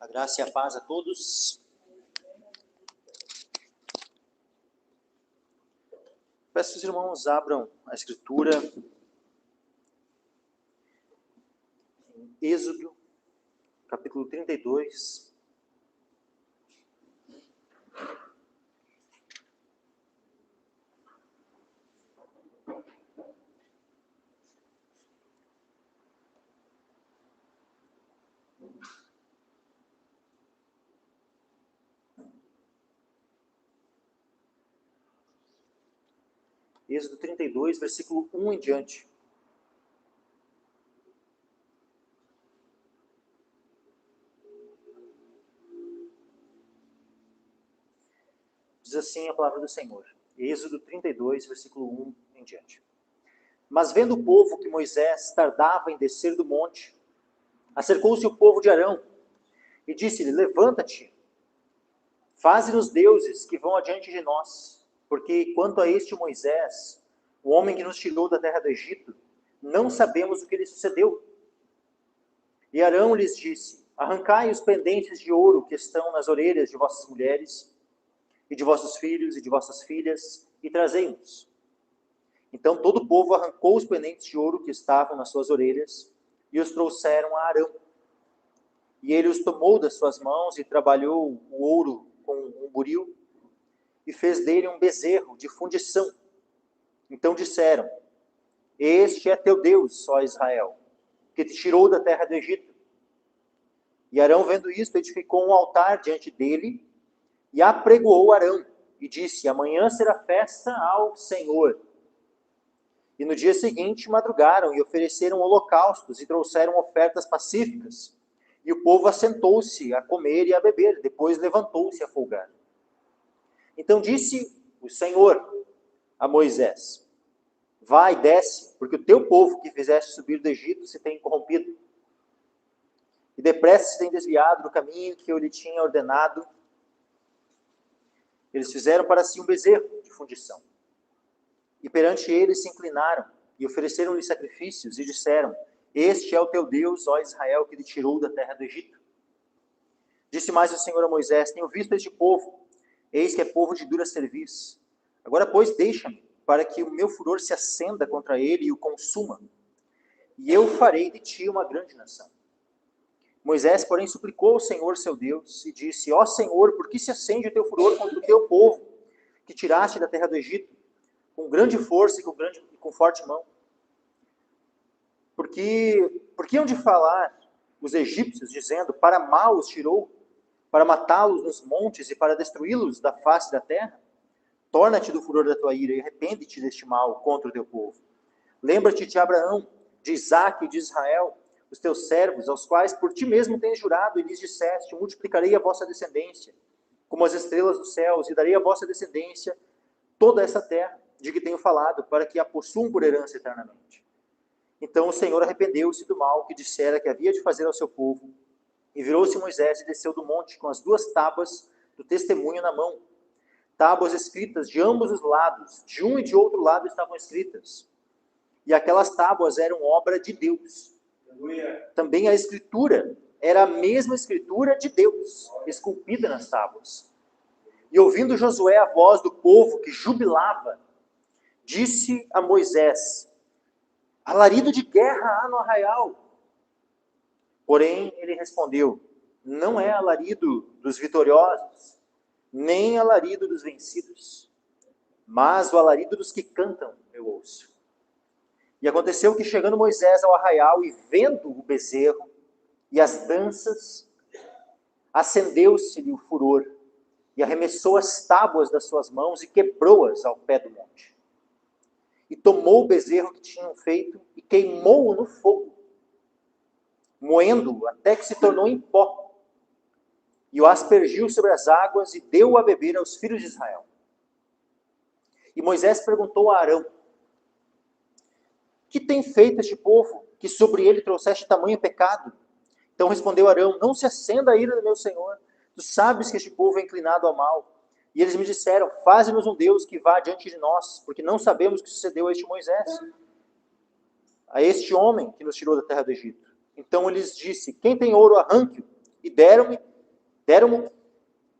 Graça e a paz a todos. Peço que os irmãos abram a Escritura em Êxodo, capítulo 32. Êxodo 32, versículo 1 em diante. Diz assim a palavra do Senhor. Êxodo 32, versículo 1 em diante. Mas vendo o povo que Moisés tardava em descer do monte, acercou-se o povo de Arão e disse-lhe: Levanta-te, faze-nos deuses que vão adiante de nós, porque quanto a este Moisés, o homem que nos tirou da terra do Egito, não sabemos o que lhe sucedeu. E Arão lhes disse: Arrancai os pendentes de ouro que estão nas orelhas de vossas mulheres, e de vossos filhos e de vossas filhas, e trazei-nos. Então todo o povo arrancou os pendentes de ouro que estavam nas suas orelhas, e os trouxeram a Arão. E ele os tomou das suas mãos, e trabalhou o ouro com um buril, e fez dele um bezerro de fundição. Então disseram: Este é teu Deus, ó Israel, que te tirou da terra do Egito. E Arão, vendo isto, edificou um altar diante dele, e apregoou Arão, e disse: Amanhã será festa ao Senhor. E no dia seguinte madrugaram, e ofereceram holocaustos, e trouxeram ofertas pacíficas. E o povo assentou-se a comer e a beber, depois levantou-se a folgar. Então disse o Senhor a Moisés: Vai, desce, porque o teu povo que fizeste subir do Egito se tem corrompido. E depressa se tem desviado do caminho que eu lhe tinha ordenado. Eles fizeram para si um bezerro de fundição. E perante ele se inclinaram, e ofereceram-lhe sacrifícios, e disseram: Este é o teu Deus, ó Israel, que lhe tirou da terra do Egito. Disse mais o Senhor a Moisés: Tenho visto este povo, eis que é povo de dura cerviz. Agora, pois, deixa-me, para que o meu furor se acenda contra ele e o consuma. E eu farei de ti uma grande nação. Moisés, porém, suplicou ao Senhor seu Deus, e disse: Ó Senhor, por que se acende o teu furor contra o teu povo, que tiraste da terra do Egito, com grande força e com forte mão? Porque hão de falar os egípcios, dizendo: Para mal os tirou, para matá-los nos montes e para destruí-los da face da terra? Torna-te do furor da tua ira e arrepende-te deste mal contra o teu povo. Lembra-te de Abraão, de Isaque e de Israel, os teus servos, aos quais por ti mesmo tens jurado, e lhes disseste: Multiplicarei a vossa descendência, como as estrelas dos céus, e darei a vossa descendência toda essa terra, de que tenho falado, para que a possuam por herança eternamente. Então o Senhor arrependeu-se do mal que dissera que havia de fazer ao seu povo, e virou-se Moisés e desceu do monte com as 2 tábuas do testemunho na mão. Tábuas escritas de ambos os lados, de um e de outro lado estavam escritas. E aquelas tábuas eram obra de Deus. Também a escritura era a mesma escritura de Deus, esculpida nas tábuas. E ouvindo Josué a voz do povo que jubilava, disse a Moisés: Alarido de guerra há no arraial. Porém, ele respondeu: Não é alarido dos vitoriosos, nem alarido dos vencidos, mas o alarido dos que cantam eu ouço. E aconteceu que, chegando Moisés ao arraial e vendo o bezerro e as danças, acendeu-se-lhe o furor, e arremessou as tábuas das suas mãos e quebrou-as ao pé do monte. E tomou o bezerro que tinham feito e queimou-o no fogo, moendo-o até que se tornou em pó. E o aspergiu sobre as águas e deu-o a beber aos filhos de Israel. E Moisés perguntou a Arão: Que tem feito este povo, que sobre ele trouxeste tamanho pecado? Então respondeu Arão: Não se acenda a ira do meu Senhor. Tu sabes que este povo é inclinado ao mal. E eles me disseram: Faze-nos um Deus que vá diante de nós, porque não sabemos o que sucedeu a este Moisés, a este homem que nos tirou da terra do Egito. Então ele lhes disse: Quem tem ouro, arranque-o. E deram-me, Deram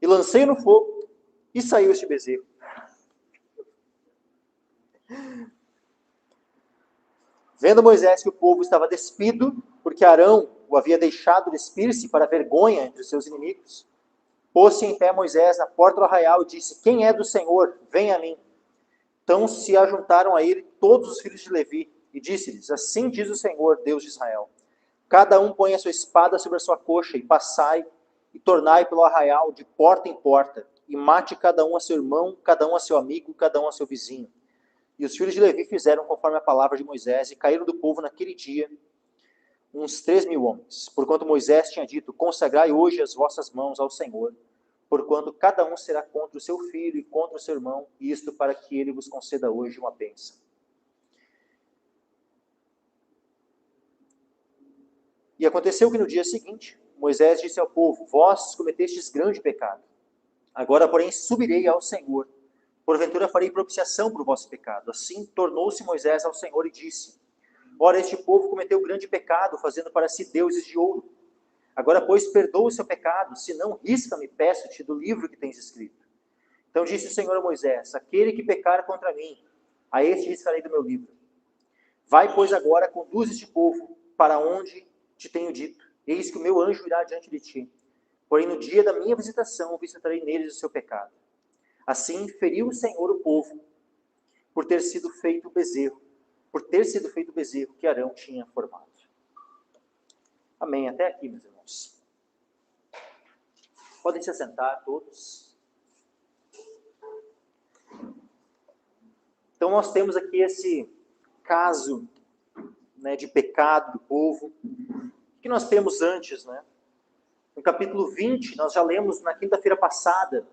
e lancei no fogo, e saiu este bezerro. Vendo Moisés que o povo estava despido, porque Arão o havia deixado despir-se para vergonha entre os seus inimigos, pôs-se em pé Moisés na porta do arraial e disse: quem é do Senhor? Venha a mim. Então se ajuntaram a ele todos os filhos de Levi, e disse-lhes: assim diz o Senhor, Deus de Israel: cada um põe a sua espada sobre a sua coxa, e passai, e tornai pelo arraial, de porta em porta, e mate cada um a seu irmão, cada um a seu amigo, cada um a seu vizinho. E os filhos de Levi fizeram conforme a palavra de Moisés, e caíram do povo naquele dia uns 3.000 homens. Porquanto Moisés tinha dito: consagrai hoje as vossas mãos ao Senhor, porquanto cada um será contra o seu filho e contra o seu irmão, e isto para que ele vos conceda hoje uma bênção. E aconteceu que no dia seguinte, Moisés disse ao povo: vós cometestes grande pecado. Agora, porém, subirei ao Senhor. Porventura farei propiciação por vosso pecado. Assim tornou-se Moisés ao Senhor e disse: ora, este povo cometeu grande pecado, fazendo para si deuses de ouro. Agora, pois, perdoa o seu pecado, se não, risca-me, peço-te, do livro que tens escrito. Então disse o Senhor a Moisés: aquele que pecar contra mim, a este riscarei do meu livro. Vai, pois, agora, conduz este povo para onde te tenho dito. Eis que o meu anjo irá diante de ti. Porém, no dia da minha visitação, visitarei neles o seu pecado. Assim, feriu o Senhor o povo, por ter sido feito o bezerro que Arão tinha formado. Amém. Até aqui, meus irmãos. Podem se assentar todos. Então, nós temos aqui esse caso, né, de pecado do povo. O que nós temos antes, né? No capítulo 20, nós já lemos na quinta-feira passada,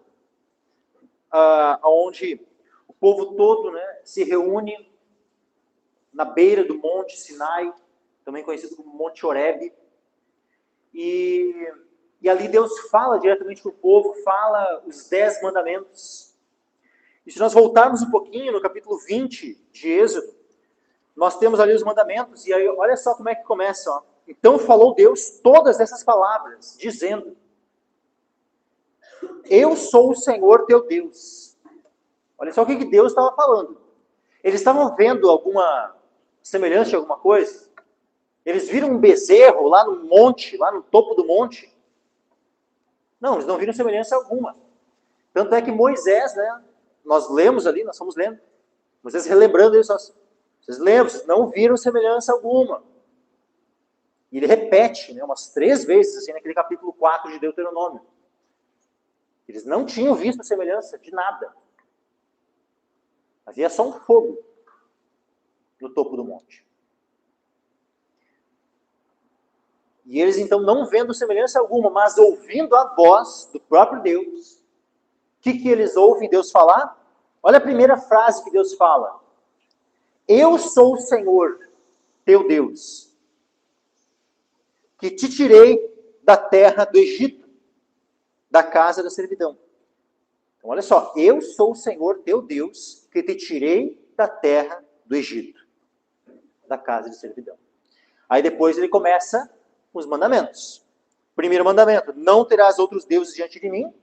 onde o povo todo, né, se reúne na beira do Monte Sinai, também conhecido como Monte Horebe, e ali Deus fala diretamente com o povo, fala os 10 mandamentos. E se nós voltarmos um pouquinho no capítulo 20 de Êxodo, nós temos ali os mandamentos, e aí olha só como é que começa, ó. Então falou Deus todas essas palavras, dizendo: eu sou o Senhor teu Deus. Olha só o que Deus estava falando. Eles estavam vendo alguma semelhança de alguma coisa? Eles viram um bezerro lá no monte, lá no topo do monte? Não, eles não viram semelhança alguma. Tanto é que Moisés, né, nós lemos ali, nós fomos lendo, Moisés relembrando isso, vocês lembram, vocês não viram semelhança alguma. E ele repete, né, umas 3 vezes, assim, naquele capítulo 4 de Deuteronômio. Eles não tinham visto semelhança de nada. Havia só um fogo no topo do monte. E eles, então, não vendo semelhança alguma, mas ouvindo a voz do próprio Deus. O que eles ouvem Deus falar? Olha a primeira frase que Deus fala: eu sou o Senhor, teu Deus, que te tirei da terra do Egito, da casa da servidão. Então, olha só, eu sou o Senhor, teu Deus, que te tirei da terra do Egito, da casa de servidão. Aí depois ele começa com os mandamentos. Primeiro mandamento: não terás outros deuses diante de mim.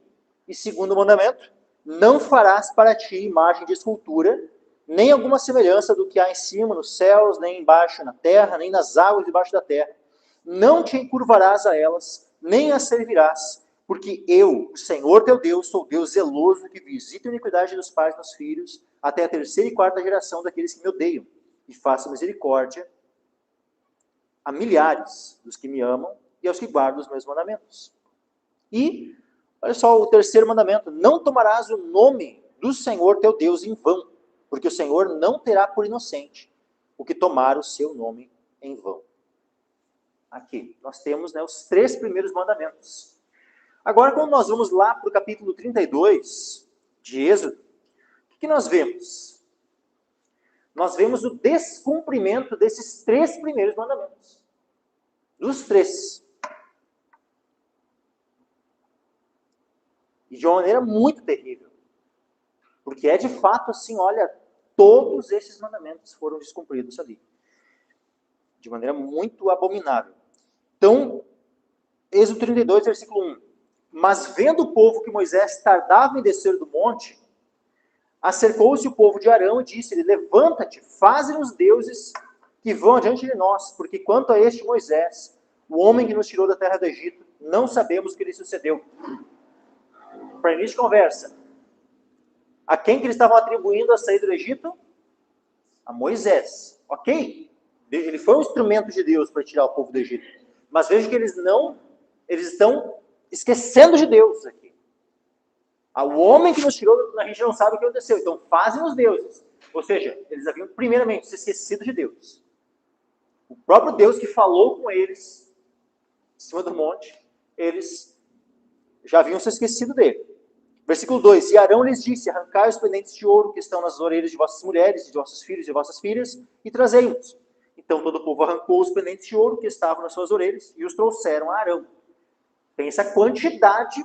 E segundo mandamento: não farás para ti imagem de escultura, nem alguma semelhança do que há em cima nos céus, nem embaixo na terra, nem nas águas debaixo da terra. Não te encurvarás a elas, nem as servirás, porque eu, o Senhor teu Deus, sou Deus zeloso, que visita a iniquidade dos pais nos filhos, até a 3ª e 4ª geração daqueles que me odeiam, e faço misericórdia a milhares dos que me amam e aos que guardam os meus mandamentos. E, olha só o 3º mandamento: não tomarás o nome do Senhor teu Deus em vão, porque o Senhor não terá por inocente o que tomar o seu nome em vão. Aqui, nós temos, né, os 3 primeiros mandamentos. Agora, quando nós vamos lá para o capítulo 32 de Êxodo, o que nós vemos? Nós vemos o descumprimento desses 3 primeiros mandamentos. Dos 3. E de uma maneira muito terrível. Porque é de fato assim, olha, todos esses mandamentos foram descumpridos ali. De maneira muito abominável. Então, Êxodo 32, versículo 1. Mas vendo o povo que Moisés tardava em descer do monte, acercou-se o povo de Arão e disse-lhe: levanta-te, faze-nos deuses que vão adiante de nós, porque quanto a este Moisés, o homem que nos tirou da terra do Egito, não sabemos o que lhe sucedeu. Para início de conversa, a quem que eles estavam atribuindo a saída do Egito? A Moisés. Ok? Ele foi um instrumento de Deus para tirar o povo do Egito. Mas veja que eles estão esquecendo de Deus aqui. O homem que nos tirou, a gente não sabe o que aconteceu. Então fazem os deuses. Ou seja, eles haviam primeiramente se esquecido de Deus. O próprio Deus que falou com eles em cima do monte, eles já haviam se esquecido dele. Versículo 2: E Arão lhes disse: arrancai os pendentes de ouro que estão nas orelhas de vossas mulheres, de vossos filhos e de vossas filhas, e trazei-os. Então todo o povo arrancou os pendentes de ouro que estavam nas suas orelhas e os trouxeram a Arão. Pensa a quantidade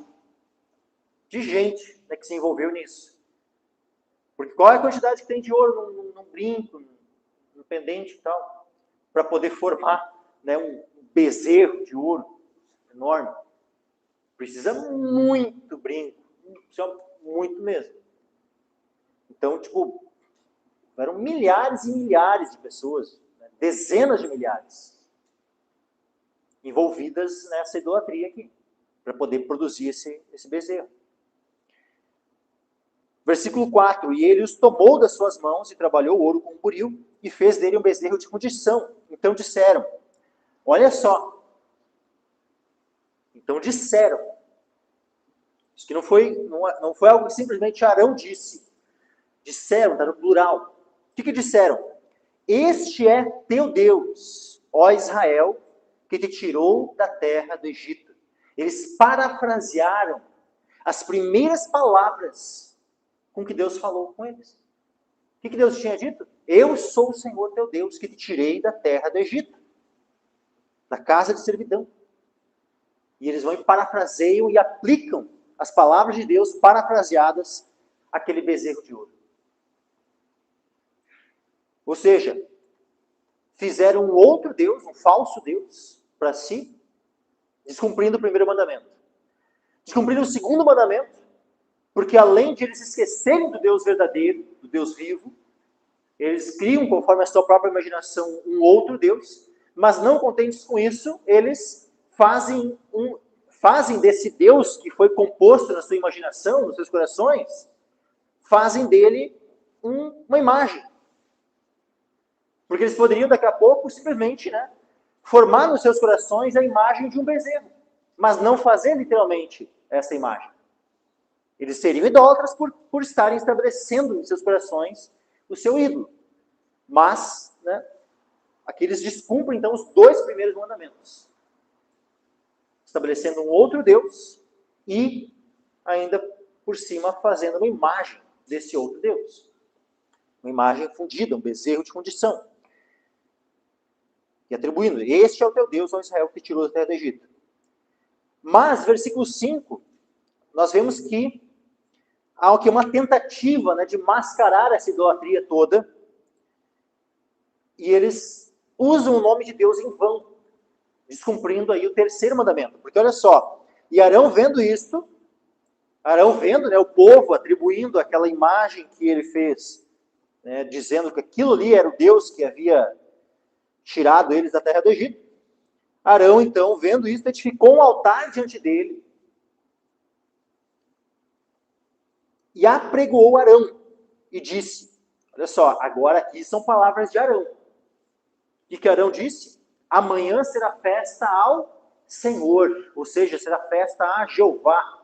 de gente, né, que se envolveu nisso. Porque qual é a quantidade que tem de ouro num brinco, num pendente e tal, para poder formar, né, um bezerro de ouro enorme? Precisa muito brinco, muito mesmo. Então, eram milhares e milhares de pessoas, né, dezenas de milhares, envolvidas nessa idolatria aqui, para poder produzir esse bezerro. Versículo 4: E ele os tomou das suas mãos e trabalhou o ouro com um buril e fez dele um bezerro de fundição. Então disseram, olha só. Então disseram. Isso que não foi algo que simplesmente Arão disse. Disseram, está no plural. O que disseram? Este é teu Deus, ó Israel, que te tirou da terra do Egito. Eles parafrasearam as primeiras palavras com que Deus falou com eles. O que Deus tinha dito? Eu sou o Senhor teu Deus, que te tirei da terra do Egito, da casa de servidão. E eles vão e parafraseiam e aplicam as palavras de Deus parafraseadas àquele bezerro de ouro. Ou seja, fizeram um outro Deus, um falso Deus, para si, descumprindo o primeiro mandamento. Descumprindo o segundo mandamento, porque além de eles esquecerem do Deus verdadeiro, do Deus vivo, eles criam, conforme a sua própria imaginação, um outro Deus, mas não contentes com isso, eles fazem desse Deus que foi composto na sua imaginação, nos seus corações, fazem dele uma imagem. Porque eles poderiam, daqui a pouco, simplesmente, né, formar nos seus corações a imagem de um bezerro, mas não fazer literalmente essa imagem. Eles seriam idólatras por estarem estabelecendo em seus corações o seu ídolo. Mas, né, aqui eles descumprem, então, os dois primeiros mandamentos. Estabelecendo um outro Deus e, ainda por cima, fazendo uma imagem desse outro Deus. Uma imagem fundida, um bezerro de fundição. E atribuindo, este é o teu Deus, ó Israel, que te tirou da terra do Egito. Mas, versículo 5, nós vemos que há aqui uma tentativa, né, de mascarar essa idolatria toda, e eles usam o nome de Deus em vão, descumprindo aí o terceiro mandamento. Porque olha só, e Arão vendo isto, né, o povo atribuindo aquela imagem que ele fez, né, dizendo que aquilo ali era o Deus que havia tirado eles da terra do Egito. Arão, então, vendo isso, edificou um altar diante dele e apregoou Arão e disse, olha só, agora aqui são palavras de Arão. O que Arão disse? Amanhã será festa ao Senhor, ou seja, será festa a Jeová.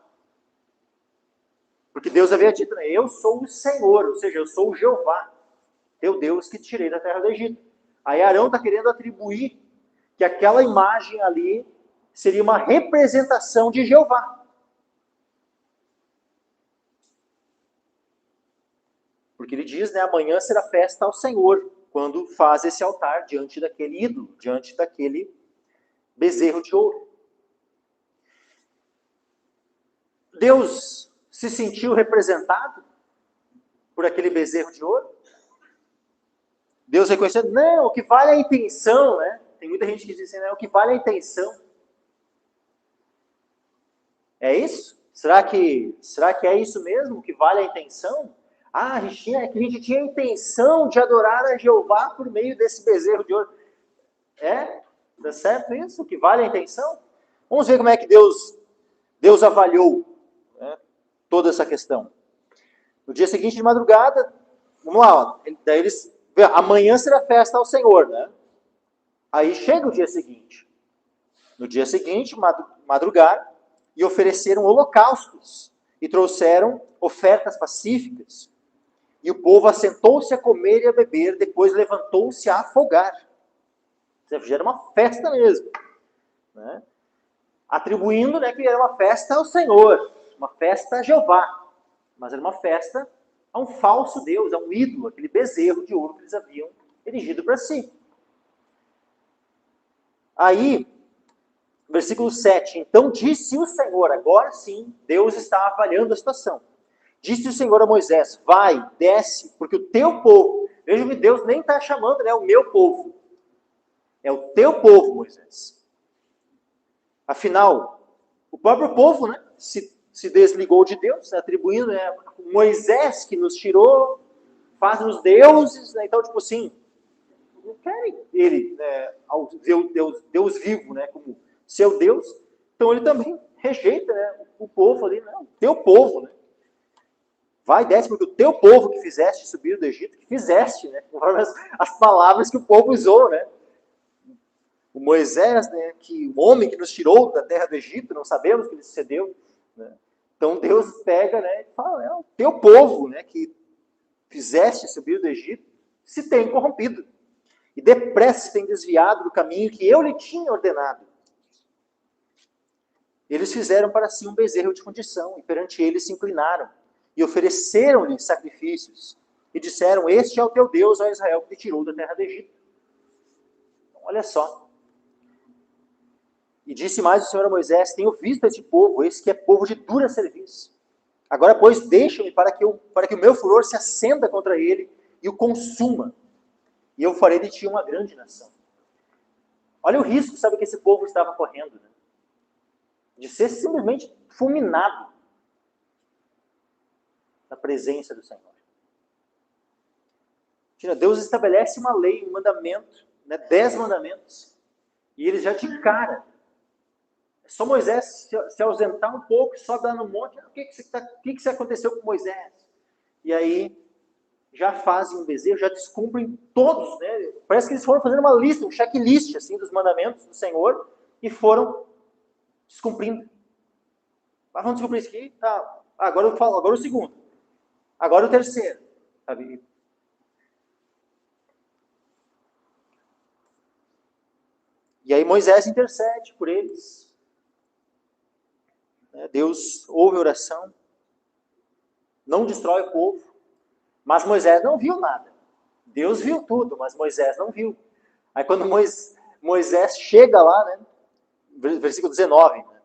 Porque Deus havia dito, né, eu sou o Senhor, ou seja, eu sou o Jeová, teu Deus que te tirei da terra do Egito. Aí Arão está querendo atribuir que aquela imagem ali seria uma representação de Jeová. Porque ele diz, né, amanhã será festa ao Senhor, quando faz esse altar diante daquele ídolo, diante daquele bezerro de ouro. Deus se sentiu representado por aquele bezerro de ouro? Deus reconhecendo, não, o que vale é a intenção, né? Tem muita gente que diz assim, não, o que vale é a intenção. É isso? Será que é isso mesmo que vale a intenção? Ah, a gente tinha a intenção de adorar a Jeová por meio desse bezerro de ouro. É? Dá certo isso? Que vale a intenção? Vamos ver como é que Deus avaliou, né, toda essa questão. No dia seguinte de madrugada, vamos lá, ó, daí eles, amanhã será festa ao Senhor, né? Aí chega o dia seguinte. No dia seguinte, madrugaram e ofereceram holocaustos e trouxeram ofertas pacíficas. E o povo assentou-se a comer e a beber, depois levantou-se a afogar. Já era uma festa mesmo, né? Atribuindo, né, que era uma festa ao Senhor, uma festa a Jeová, mas era uma festa a um falso Deus, a um ídolo, aquele bezerro de ouro que eles haviam erigido para si. Aí, versículo 7, então disse o Senhor, agora sim, Deus está avaliando a situação. Disse o Senhor a Moisés, vai, desce, porque o teu povo, veja que Deus nem está chamando, né, o meu povo, é o teu povo, Moisés. Afinal, o próprio povo, né, se desligou de Deus, atribuindo, né, Moisés que nos tirou, faz-nos deuses, né, então, tipo assim, não querem ele, né, ao Deus vivo, né, como seu Deus, então ele também rejeita, né, o povo ali, né, o teu povo, né. Vai, desce, porque o teu povo que fizeste subir do Egito, que fizeste, né, conforme as palavras que o povo usou, né. O Moisés, né, que o homem que nos tirou da terra do Egito, não sabemos que ele sucedeu, né? Então Deus pega, né, e fala, é o teu povo, né, que fizeste subir do Egito, se tem corrompido. E depressa se tem desviado do caminho que eu lhe tinha ordenado. Eles fizeram para si um bezerro de fundição, e perante ele se inclinaram, e ofereceram-lhe sacrifícios, e disseram, este é o teu Deus, ó Israel, que te tirou da terra do Egito. Então, olha só. E disse mais o Senhor a Moisés, tenho visto este povo, esse que é povo de dura serviço. Agora, pois, deixa-me para que o meu furor se acenda contra ele e o consuma. E eu farei de ti uma grande nação. Olha o risco, sabe, que esse povo estava correndo, né? De ser simplesmente fulminado na presença do Senhor. Deus estabelece uma lei, um mandamento, né, 10 mandamentos, e eles já de cara. É só Moisés se ausentar um pouco, sobe lá no monte. O que aconteceu com Moisés? E aí, já fazem um bezerro, já descumprem todos, né? Parece que eles foram fazendo uma lista, um checklist, assim, dos mandamentos do Senhor, e foram descumprindo. Ah, vamos descumprir isso aqui? Tá. Agora eu falo, agora o segundo. Agora o terceiro. Sabe? E aí Moisés intercede por eles. Deus ouve a oração, não destrói o povo, mas Moisés não viu nada. Deus viu tudo, mas Moisés não viu. Aí quando Moisés chega lá, né, versículo 19, né,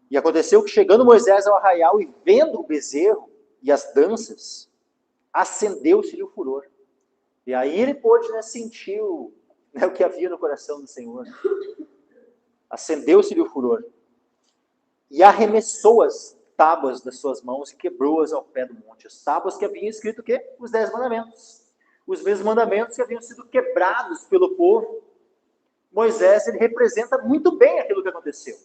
e aconteceu que chegando Moisés ao arraial e vendo o bezerro e as danças, acendeu-se-lhe o furor. E aí ele pôde, né, sentir o que havia no coração do Senhor. Acendeu-se-lhe o furor. E arremessou as tábuas das suas mãos e quebrou-as ao pé do monte. As tábuas que haviam escrito o quê? Os 10 mandamentos. Os mesmos mandamentos que haviam sido quebrados pelo povo. Moisés, ele representa muito bem aquilo que aconteceu.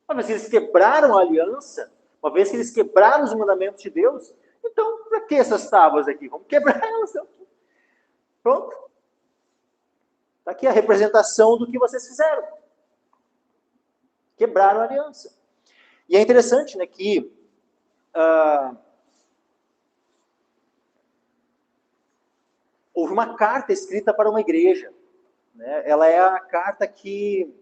Uma vez que eles quebraram a aliança, uma vez que eles quebraram os mandamentos de Deus, então, para que essas tábuas aqui? Vamos quebrar elas. Pronto. Está aqui a representação do que vocês fizeram. Quebraram a aliança. E é interessante, né, que houve uma carta escrita para uma igreja. Né? Ela é a carta que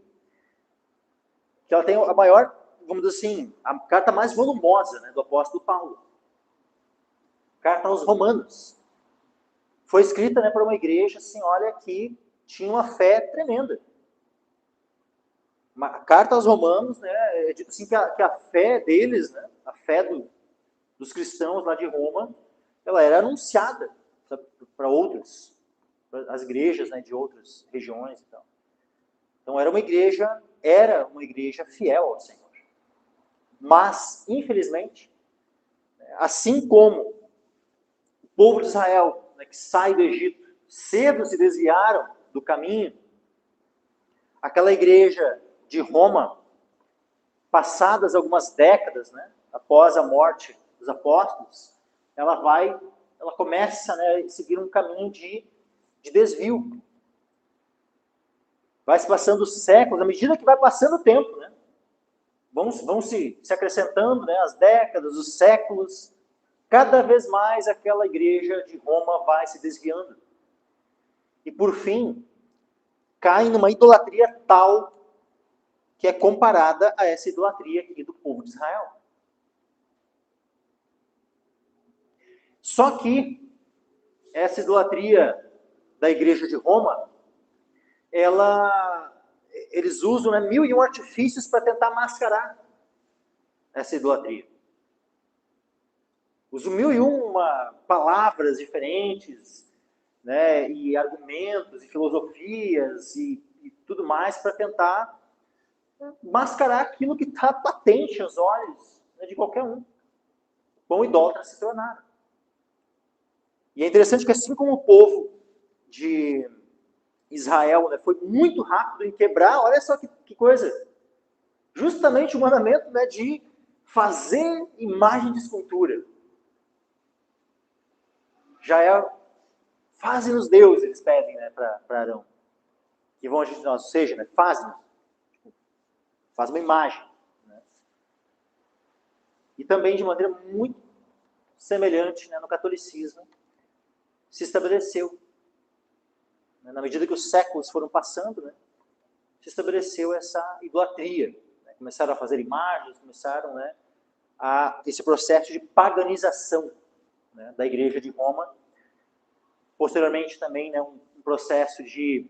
ela tem a maior, vamos dizer assim, a carta mais volumosa, né, do apóstolo Paulo. Carta aos Romanos. Foi escrita, né, para uma igreja, assim, olha, que tinha uma fé tremenda. A carta aos Romanos, né, é dito assim que a fé deles, né, a fé dos cristãos lá de Roma, ela era anunciada para outros, as igrejas, né, de outras regiões e tal. Então era uma igreja fiel ao Senhor. Mas, infelizmente, assim como o povo de Israel, né, que sai do Egito, cedo se desviaram do caminho, aquela igreja de Roma, passadas algumas décadas, né, após a morte dos apóstolos, ela começa, né, a seguir um caminho de desvio. Vai se passando os séculos, à medida que vai passando o tempo, né, vão se acrescentando, né, as décadas, os séculos, cada vez mais aquela igreja de Roma vai se desviando. E por fim, cai numa idolatria tal que é comparada a essa idolatria aqui do povo de Israel. Só que essa idolatria da igreja de Roma, eles usam, né, 1001 artifícios para tentar mascarar essa idolatria. Usam 1001 palavras diferentes, né, e argumentos, e filosofias, e tudo mais para tentar mascarar aquilo que está patente aos olhos, né, de qualquer um. Quão idólatras se tornaram. E é interessante que assim como o povo de Israel, né, foi muito rápido em quebrar, olha só que coisa, justamente o mandamento, né, de fazer imagem de escultura. Já é, faze-nos Deus, eles pedem, né, para Arão. Que vão agir de nós, ou seja, né, faz-nos. Faz uma imagem. Né? E também de maneira muito semelhante, né, no catolicismo, se estabeleceu. Né, na medida que os séculos foram passando, né, se estabeleceu essa idolatria. Né? Começaram a fazer imagens, começaram, né, esse processo de paganização, né, da igreja de Roma. Posteriormente também, né, um processo de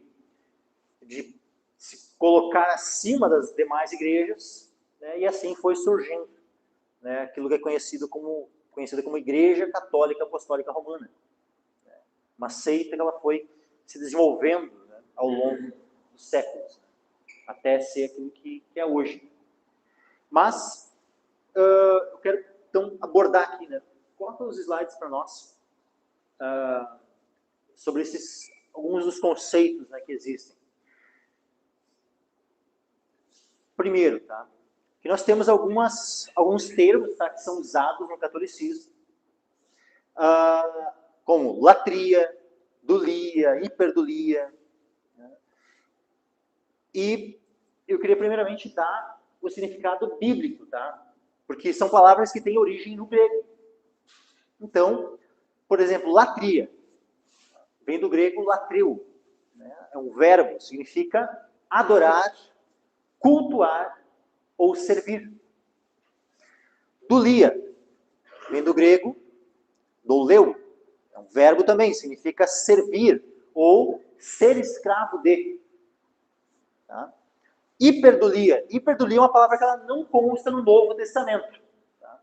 se colocar acima das demais igrejas, né, e assim foi surgindo, né, aquilo que é conhecida como Igreja Católica Apostólica Romana. Né, uma seita que ela foi se desenvolvendo, né, ao longo dos séculos, né, até ser aquilo que é hoje. Mas eu quero então abordar aqui, né, coloca os slides para nós, sobre alguns dos conceitos, né, que existem. Primeiro, tá, que nós temos alguns termos, tá, que são usados no catolicismo, como latria, dulia, hiperdulia. Né? E eu queria primeiramente dar o significado bíblico, tá? Porque são palavras que têm origem no grego. Então, por exemplo, latria vem do grego latreu, né? É um verbo, significa adorar, cultuar ou servir. Dulia vem do grego douleu, é um verbo também, significa servir ou ser escravo de. Tá? Hiperdulia é uma palavra que ela não consta no Novo Testamento. Tá?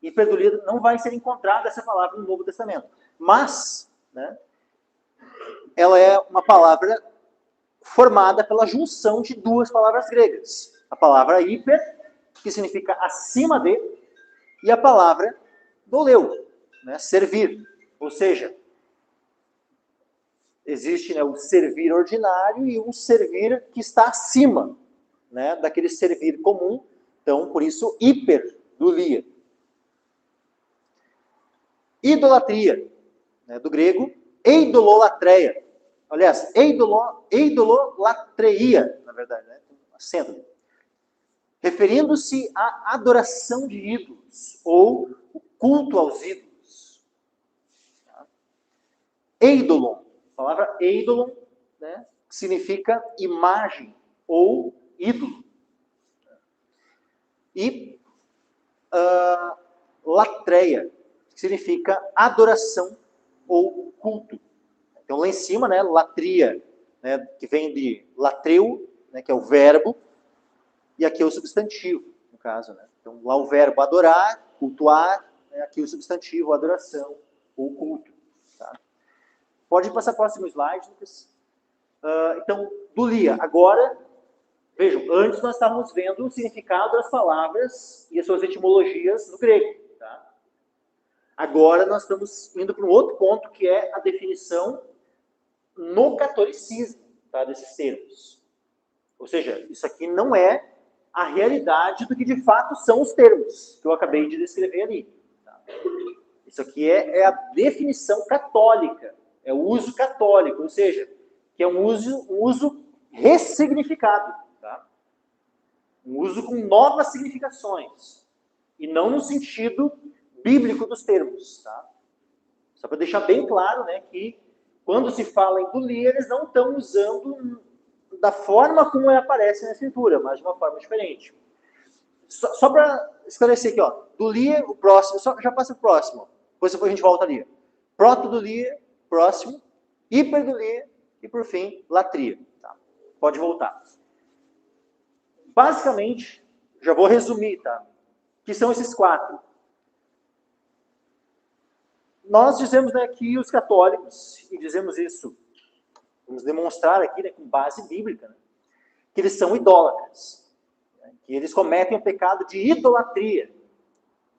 Hiperdulia não vai ser encontrada essa palavra no Novo Testamento. Mas, né, ela é uma palavra formada pela junção de duas palavras gregas. A palavra hiper, que significa acima de, e a palavra douleu, né, servir. Ou seja, existe, né, o servir ordinário e um servir que está acima, né, daquele servir comum. Então, por isso, hiperdulia. Idolatria, né, do grego, eidololatreia. Aliás, eidololatreia, na verdade, né, acento. Referindo-se à adoração de ídolos, ou o culto aos ídolos. Tá? Eidolon, a palavra eidolon, né, significa imagem ou ídolo. E latreia, que significa adoração ou culto. Então, lá em cima, né, latria, né, que vem de latreu, né, que é o verbo, e aqui é o substantivo, no caso. Né? Então, lá o verbo adorar, cultuar, né, aqui o substantivo adoração ou culto. Tá? Pode passar para o próximo slide, Lucas. Então, dulia. Agora, Vejam, antes nós estávamos vendo o significado das palavras e as suas etimologias no grego. Tá? Agora nós estamos indo para um outro ponto, que é a definição no catolicismo, tá, desses termos. Ou seja, isso aqui não é a realidade do que de fato são os termos que eu acabei de descrever ali. Tá? Isso aqui é a definição católica, é o uso católico, ou seja, que é um uso ressignificado. Tá? Um uso com novas significações. E não no sentido bíblico dos termos. Tá? Só para deixar bem claro, né, que quando se fala em dulia, eles não estão usando da forma como aparece na escritura, mas de uma forma diferente. Só para esclarecer aqui, ó, dulia, o próximo, já passa o próximo, depois a gente volta ali. Protodulia, próximo, hiperdulia e, por fim, latria. Tá? Pode voltar. Basicamente, já vou resumir, tá? Que são esses 4. Nós dizemos, né, que os católicos, e dizemos isso, vamos demonstrar aqui, né, com base bíblica, né, que eles são idólatras, né, que eles cometem o pecado de idolatria.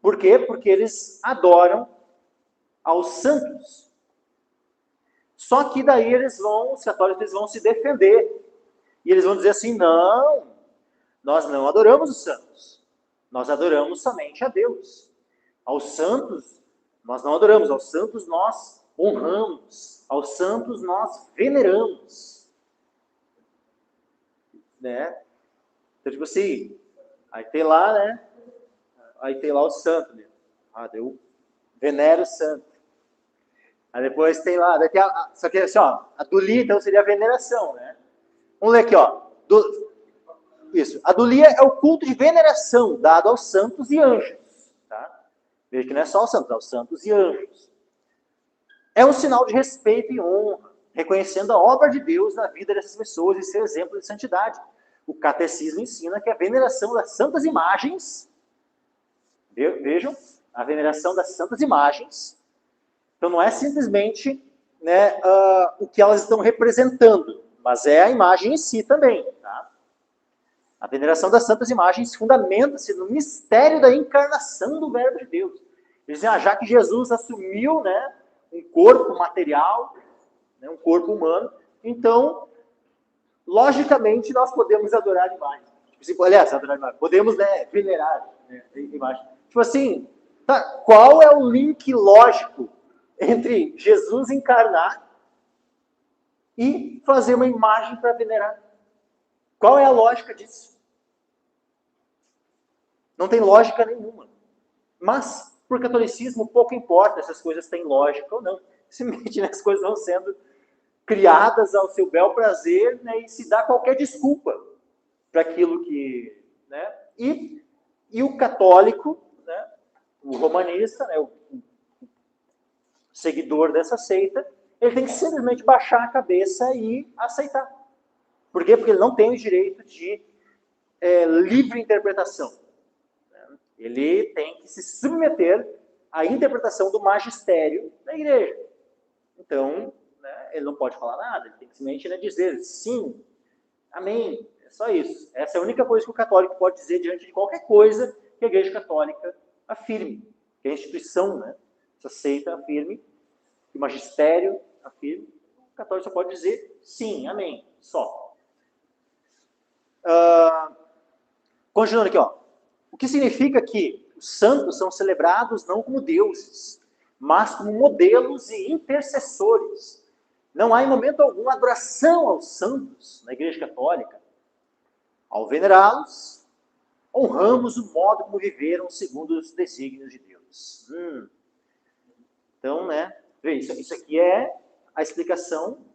Por quê? Porque eles adoram aos santos. Só que daí os católicos eles vão se defender. E eles vão dizer assim, não, nós não adoramos os santos. Nós adoramos somente a Deus. Aos santos, nós não adoramos. Aos santos, nós honramos. Aos santos, nós veneramos. Né? Então, tipo assim, aí tem lá, né? Aí tem lá o santo. Né? Eu venero o santo. Aí depois tem lá, só que assim, ó, a dulia, então, seria a veneração, né? Vamos ler aqui, ó. Isso. A dulia é o culto de veneração dado aos santos e anjos. Tá? Veja que não é só aos santos, aos santos e anjos. É um sinal de respeito e honra, reconhecendo a obra de Deus na vida dessas pessoas e seu exemplo de santidade. O catecismo ensina que a veneração das santas imagens, vejam, a veneração das santas imagens, então não é simplesmente, né, o que elas estão representando, mas é a imagem em si também. Tá? A veneração das santas imagens fundamenta-se no mistério da encarnação do Verbo de Deus. Eles dizem, já que Jesus assumiu, né, um corpo material, né, um corpo humano, então, logicamente, nós podemos adorar imagens. Aliás, adorar imagens. Podemos, né, venerar, né, imagens. Tipo assim, tá, qual é o link lógico entre Jesus encarnar e fazer uma imagem para venerar? Qual é a lógica disso? Não tem lógica nenhuma. Mas, por catolicismo, pouco importa se as coisas têm lógica ou não. Simplesmente, né, as coisas vão sendo criadas ao seu bel prazer, né, e se dá qualquer desculpa para aquilo que... Né, e o católico, né, o romanista, né, o seguidor dessa seita, ele tem que simplesmente baixar a cabeça e aceitar. Por quê? Porque ele não tem o direito de livre interpretação. Ele tem que se submeter à interpretação do magistério da igreja. Então, né, ele não pode falar nada, ele tem que simplesmente, né, dizer sim, amém, é só isso. Essa é a única coisa que o católico pode dizer diante de qualquer coisa que a igreja católica afirme, que a instituição, né, essa seita afirme, que o magistério afirme, o católico só pode dizer sim, amém, só. Continuando aqui, ó. O que significa que os santos são celebrados não como deuses, mas como modelos e intercessores. Não há em momento algum adoração aos santos na Igreja Católica. Ao venerá-los, honramos o modo como viveram segundo os desígnios de Deus. Então, né, isso aqui é a explicação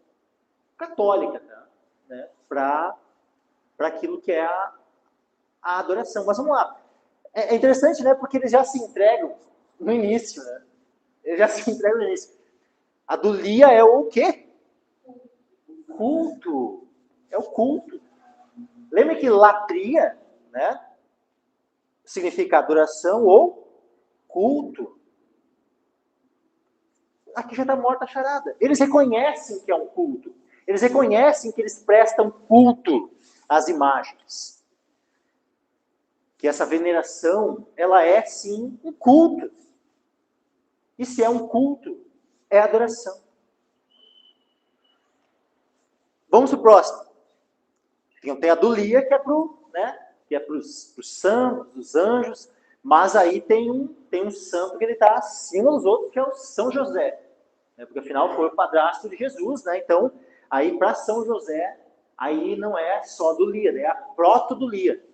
católica, tá? Né, para aquilo que é a adoração. Mas vamos lá. É interessante, né, porque eles já se entregam no início, né? Eles já se entregam no início. A dulia é o quê? Culto. É o culto. Lembra que latria, né, significa adoração ou culto. Aqui já está morta a charada. Eles reconhecem que é um culto. Eles reconhecem que eles prestam culto às imagens. Que essa veneração, ela é sim um culto. E se é um culto, é adoração. Vamos para o próximo. Tem a Dulia, que é para os santos, os anjos, mas aí tem um santo que ele está acima dos outros, que é o São José. Porque afinal foi o padrasto de Jesus, né? Então, aí para São José, aí não é só a Dulia, é a proto-Dulia.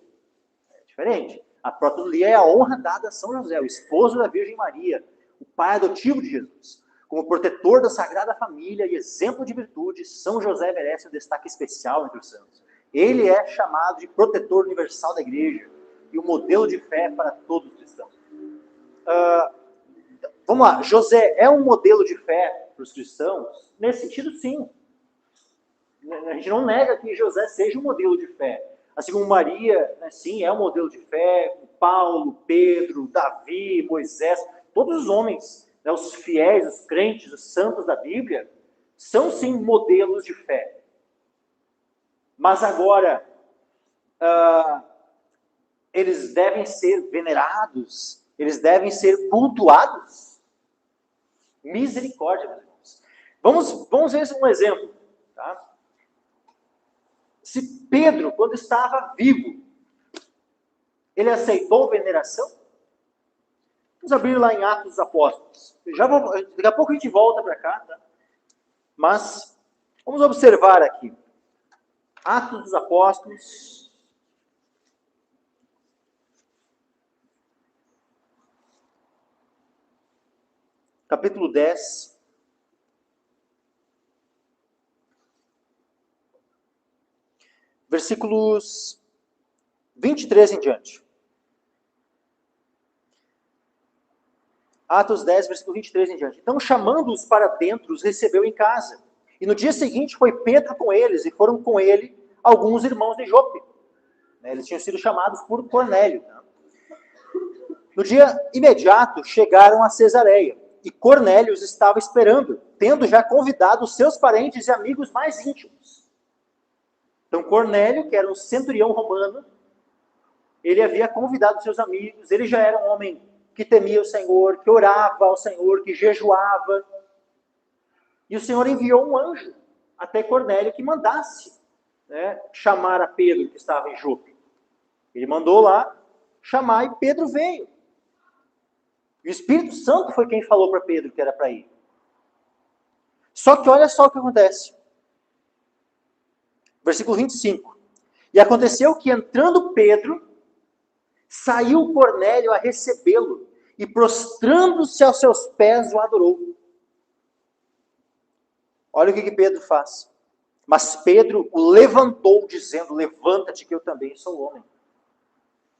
É diferente. A proto-Dulia é a honra dada a São José, o esposo da Virgem Maria, o pai adotivo de Jesus. Como protetor da Sagrada Família e exemplo de virtude, São José merece um destaque especial entre os santos. Ele é chamado de protetor universal da Igreja e um modelo de fé para todos os cristãos. Vamos lá, José é um modelo de fé para os cristãos? Nesse sentido, sim. A gente não nega que José seja um modelo de fé. Assim como Maria, né, sim, é um modelo de fé. Paulo, Pedro, Davi, Moisés, todos os homens, né, os fiéis, os crentes, os santos da Bíblia, são sim modelos de fé. Mas agora, eles devem ser venerados, eles devem ser cultuados. Misericórdia, meus irmãos. Vamos ver um exemplo. Tá? Se Pedro, quando estava vivo, ele aceitou veneração? Vamos abrir lá em Atos dos Apóstolos. Daqui a pouco a gente volta para cá, tá? Mas vamos observar aqui. Atos dos Apóstolos. Capítulo 10. Versículos 23 em diante. Atos 10, versículo 23 em diante. Então, chamando-os para dentro, os recebeu em casa. E no dia seguinte foi Pedro com eles, e foram com ele alguns irmãos de Jope. Eles tinham sido chamados por Cornélio. No dia imediato, chegaram a Cesareia, e Cornélio os estava esperando, tendo já convidado os seus parentes e amigos mais íntimos. Então, Cornélio, que era um centurião romano, ele havia convidado seus amigos, ele já era um homem que temia o Senhor, que orava ao Senhor, que jejuava. E o Senhor enviou um anjo até Cornélio que mandasse, né, chamar a Pedro, que estava em Jope. Ele mandou lá chamar e Pedro veio. E o Espírito Santo foi quem falou para Pedro que era para ir. Só que olha só o que acontece. Versículo 25. E aconteceu que entrando Pedro, saiu Cornélio a recebê-lo e prostrando-se aos seus pés o adorou. Olha o que Pedro faz. Mas Pedro o levantou dizendo, levanta-te que eu também sou homem.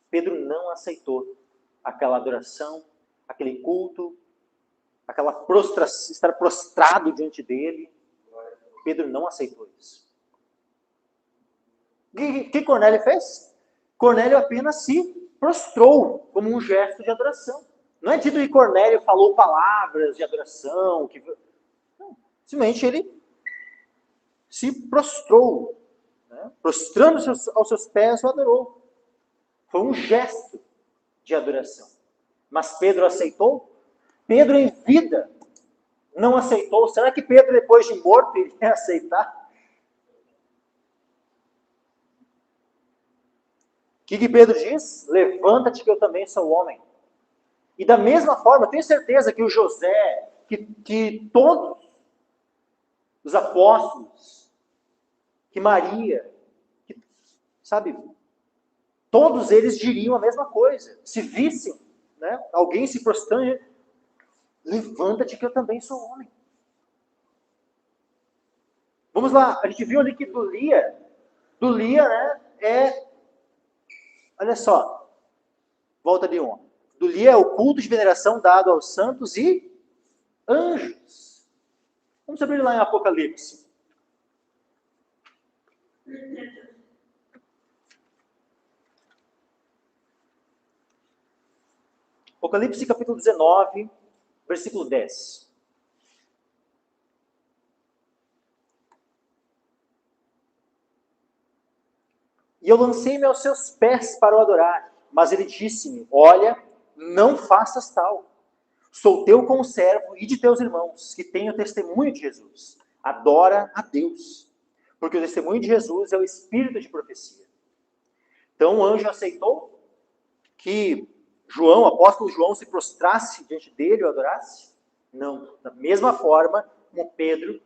Pedro não aceitou aquela adoração, aquele culto, aquela estar prostrado diante dele. Pedro não aceitou isso. O que Cornélio fez? Cornélio apenas se prostrou como um gesto de adoração. Não é dito que Cornélio falou palavras de adoração. Não, simplesmente ele se prostrou. Né? Prostrando-se aos seus pés, o adorou. Foi um gesto de adoração. Mas Pedro aceitou? Pedro em vida não aceitou. Será que Pedro, depois de morto, iria aceitar? O que Pedro diz? Levanta-te que eu também sou homem. E da mesma forma, eu tenho certeza que o José, que todos os apóstolos, que Maria, sabe, todos eles diriam a mesma coisa. Se vissem, né, alguém se prostrando, levanta-te que eu também sou homem. Vamos lá, a gente viu ali que Dulia, né, olha só, volta de um. Dulia é o culto de veneração dado aos santos e anjos. Vamos abrir lá em Apocalipse. Apocalipse capítulo 19, versículo 10. E eu lancei-me aos seus pés para o adorar. Mas ele disse-me, olha, não faças tal. Sou teu conservo e de teus irmãos, que têm o testemunho de Jesus. Adora a Deus. Porque o testemunho de Jesus é o espírito de profecia. Então o anjo aceitou que João, o apóstolo João, se prostrasse diante dele e o adorasse? Não. Da mesma forma como Pedro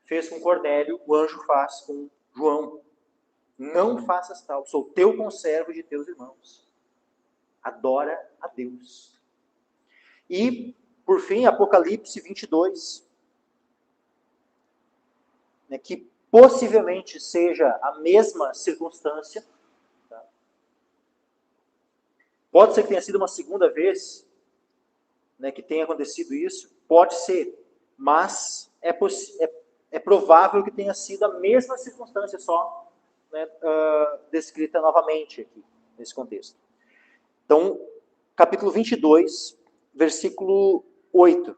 fez com Cornélio, o anjo faz com João. Não faças tal. Sou teu conservo de teus irmãos. Adora a Deus. E, por fim, Apocalipse 22, né, que possivelmente seja a mesma circunstância. Tá? Pode ser que tenha sido uma segunda vez, né, que tenha acontecido isso. Pode ser. Mas é provável que tenha sido a mesma circunstância, só né, descrita novamente aqui, nesse contexto. Então, capítulo 22, versículo 8.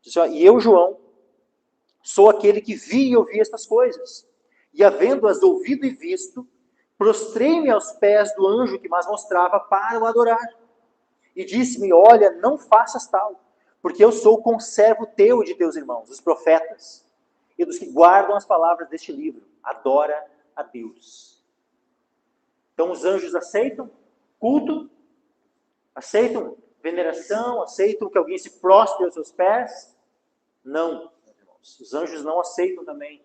Diz, e eu, João, sou aquele que vi e ouvi estas coisas. E havendo-as ouvido e visto, prostrei-me aos pés do anjo que mais mostrava para o adorar. E disse-me, olha, não faças tal, porque eu sou conservo teu e de teus irmãos, os profetas, e dos que guardam as palavras deste livro. Adora a Deus. Então os anjos aceitam culto, aceitam veneração, aceitam que alguém se prostre aos seus pés? Não, meus irmãos. Os anjos não aceitam também.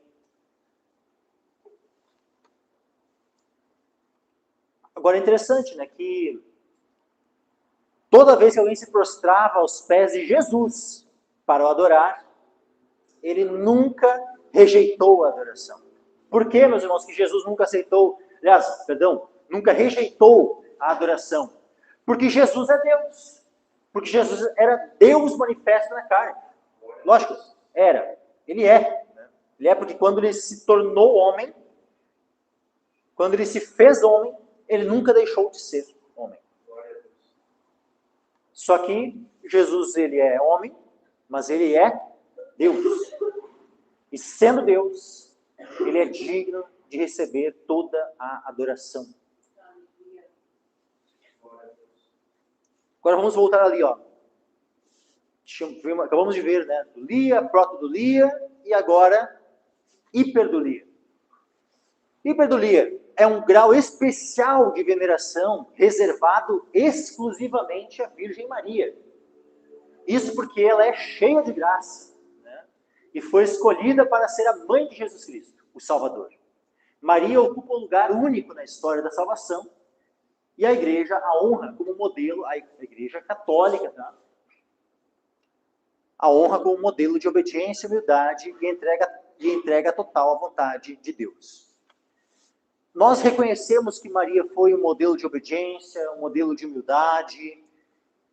Agora é interessante, né, que toda vez que alguém se prostrava aos pés de Jesus para o adorar, ele nunca rejeitou a adoração. Por que, meus irmãos, que Jesus nunca nunca rejeitou a adoração? Porque Jesus é Deus. Porque Jesus era Deus manifesto na carne. Lógico, era. Ele é. Ele é porque quando ele se tornou homem, quando ele se fez homem, ele nunca deixou de ser homem. Só que Jesus, ele é homem, mas ele é Deus. E sendo Deus, ele é digno de receber toda a adoração. Agora vamos voltar ali, ó. Acabamos de ver, né? Dulia, protodulia e agora hiperdulia. Hiperdulia é um grau especial de veneração reservado exclusivamente à Virgem Maria. Isso porque ela é cheia de graça, né? E foi escolhida para ser a mãe de Jesus Cristo, o Salvador. Maria ocupa um lugar único na história da salvação e a igreja a honra como modelo, a igreja católica, tá? A honra como modelo de obediência, humildade e entrega total à vontade de Deus. Nós reconhecemos que Maria foi um modelo de obediência, um modelo de humildade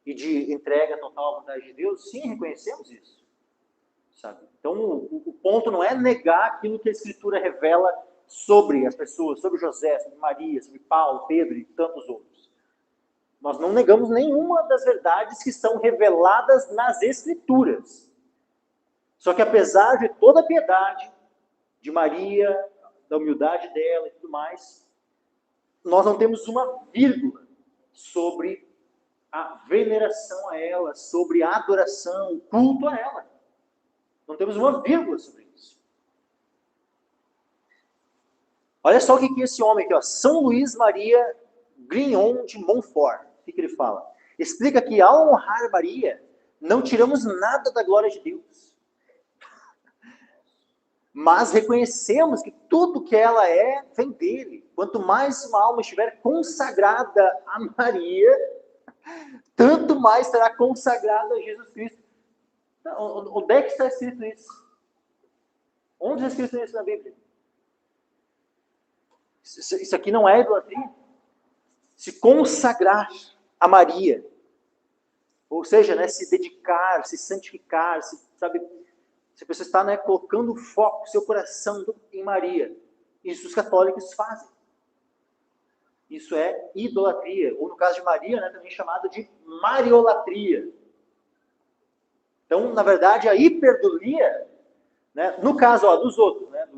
e de entrega total à vontade de Deus. Sim, reconhecemos isso. Sabe? Então, o ponto não é negar aquilo que a Escritura revela sobre as pessoas, sobre José, sobre Maria, sobre Paulo, Pedro e tantos outros. Nós não negamos nenhuma das verdades que são reveladas nas Escrituras. Só que apesar de toda a piedade de Maria, da humildade dela e tudo mais, nós não temos uma vírgula sobre a veneração a ela, sobre a adoração, o culto a ela. Não temos uma vírgula sobre isso. Olha só o que é esse homem aqui, ó, São Luís Maria Grignon de Montfort. O que ele fala? Explica que ao honrar Maria, não tiramos nada da glória de Deus. Mas reconhecemos que tudo que ela é, vem dele. Quanto mais uma alma estiver consagrada a Maria, tanto mais será consagrada a Jesus Cristo. Onde é que está escrito isso? Onde está escrito isso na Bíblia? Isso aqui não é idolatria? Se consagrar a Maria, ou seja, né, se dedicar, se santificar, sabe, se a pessoa está, né, colocando o foco, seu coração em Maria. Isso os católicos fazem. Isso é idolatria, ou no caso de Maria, né, também chamado de mariolatria. Então, na verdade, a hiperdulia, né, no caso dos outros, né,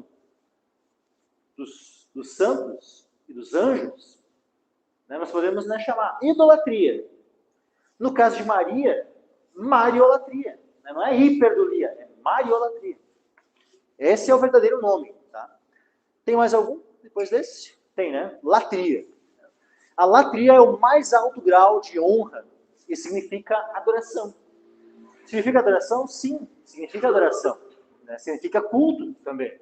dos dos santos e dos anjos, né, nós podemos, né, chamar idolatria. No caso de Maria, mariolatria. Né? Não é hiperdulia, é mariolatria. Esse é o verdadeiro nome. Tá? Tem mais algum depois desse? Tem, né? Latria. A latria é o mais alto grau de honra e significa adoração. Significa adoração? Sim, significa adoração. Né? Significa culto também.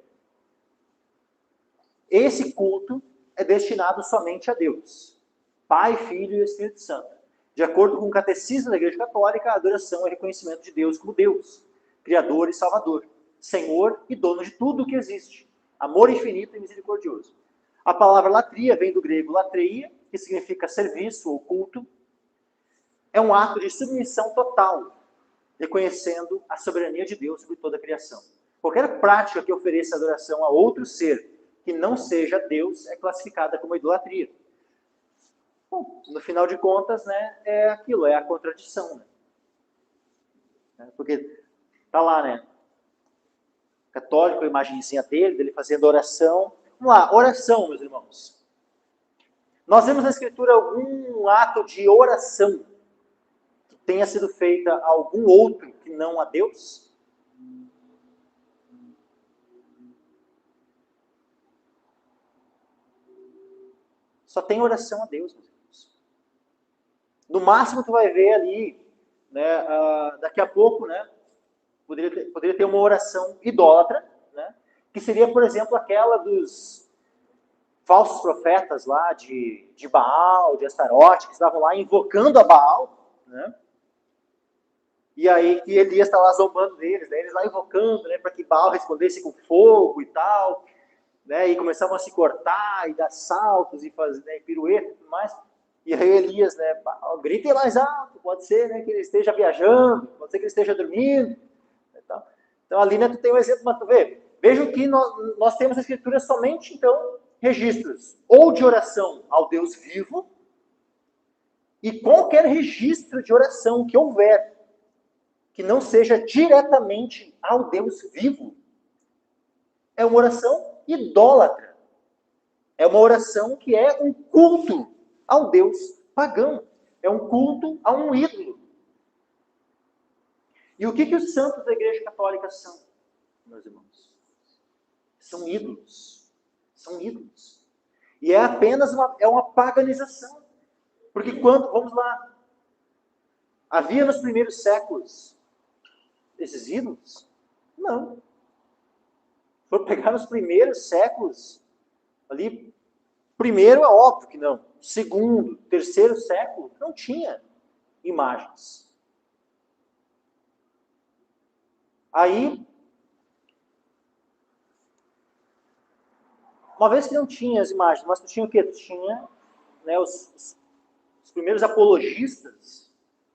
Esse culto é destinado somente a Deus, Pai, Filho e Espírito Santo. De acordo com o Catecismo da Igreja Católica, a adoração é reconhecimento de Deus como Deus, Criador e Salvador, Senhor e dono de tudo o que existe, amor infinito e misericordioso. A palavra latria vem do grego latreia, que significa serviço ou culto. É um ato de submissão total, reconhecendo a soberania de Deus sobre toda a criação. Qualquer prática que ofereça adoração a outro ser que não seja Deus é classificada como idolatria. Bom, no final de contas, né, é aquilo, é a contradição. Né? Porque tá lá, né? Católico, a imagenzinha dele fazendo oração. Vamos lá, oração, meus irmãos. Nós vemos na Escritura algum ato de oração que tenha sido feita a algum outro que não a Deus? Só tem oração a Deus, meus irmãos. No máximo tu vai ver ali, né, daqui a pouco, né, poderia ter uma oração idólatra, né, que seria, por exemplo, aquela dos falsos profetas lá de Baal, de Astarote, que estavam lá invocando a Baal, né? E aí que Elias está lá zombando deles, né? Eles lá invocando, né, para que Baal respondesse com fogo e tal, né? E começavam a se cortar e dar saltos e fazer, né, pirueta e tudo mais. E aí Elias, né, gritem mais alto, pode ser, né, que ele esteja viajando, pode ser que ele esteja dormindo. Então ali, né, tu tem um exemplo, mas tu vê. Vejam que nós temos na Escritura somente, então, registros ou de oração ao Deus vivo, e qualquer registro de oração que houver, que não seja diretamente ao Deus vivo, é uma oração idólatra. É uma oração que é um culto ao Deus pagão. É um culto a um ídolo. E o que os santos da Igreja Católica são, meus irmãos? São ídolos. São ídolos. E é apenas uma paganização. Porque vamos lá, havia nos primeiros séculos esses ídolos? Não. For pegar nos primeiros séculos, ali, primeiro é óbvio que não. Segundo, terceiro século, não tinha imagens. Aí, uma vez que não tinha as imagens, mas tu tinha o quê? Tu tinha, né, os primeiros apologistas,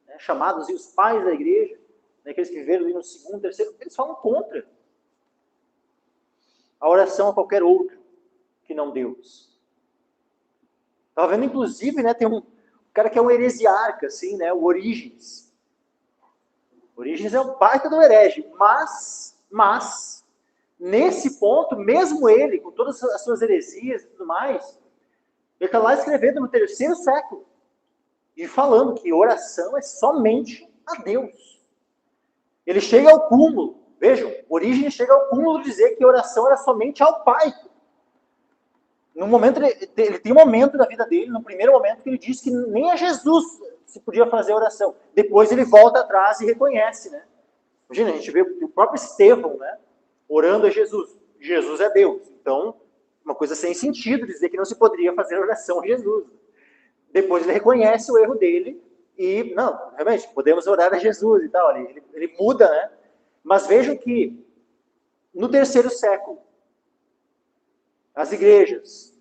né, chamados os pais da igreja, né, aqueles que viveram ali no segundo, terceiro, eles falam contra a oração a qualquer outro que não Deus. Estava vendo, inclusive, né, tem um cara que é um heresiarca, assim, né, o Orígenes. Orígenes é um baita do herege, mas, nesse ponto, mesmo ele, com todas as suas heresias e tudo mais, ele está lá escrevendo no terceiro século, e falando que oração é somente a Deus. Ele chega ao cúmulo, vejam, Orígenes chega ao cúmulo de dizer que oração era somente ao Pai. No momento, ele tem um momento da vida dele, no primeiro momento, que ele diz que nem a Jesus se podia fazer oração. Depois ele volta atrás e reconhece, né? Imagina, a gente vê o próprio Estevão, né, orando a Jesus. Jesus é Deus. Então, uma coisa sem sentido dizer que não se poderia fazer oração a Jesus. Depois ele reconhece o erro dele e, não, realmente, podemos orar a Jesus e tal. Ele muda, né? Mas vejam que, no terceiro século, as igrejas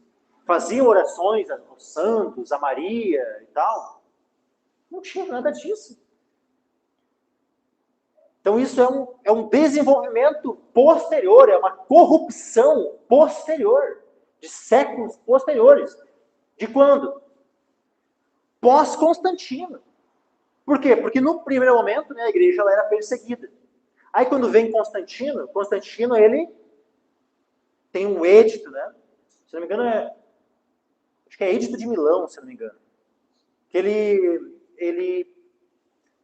faziam orações aos santos, a Maria e tal. Não tinha nada disso. Então isso é um desenvolvimento posterior, é uma corrupção posterior, de séculos posteriores. De quando? Pós-Constantino. Por quê? Porque no primeiro momento, né, a igreja ela era perseguida. Aí quando vem Constantino ele tem um edito, né? Se não me engano, acho que é Edito de Milão, se não me engano. Que ele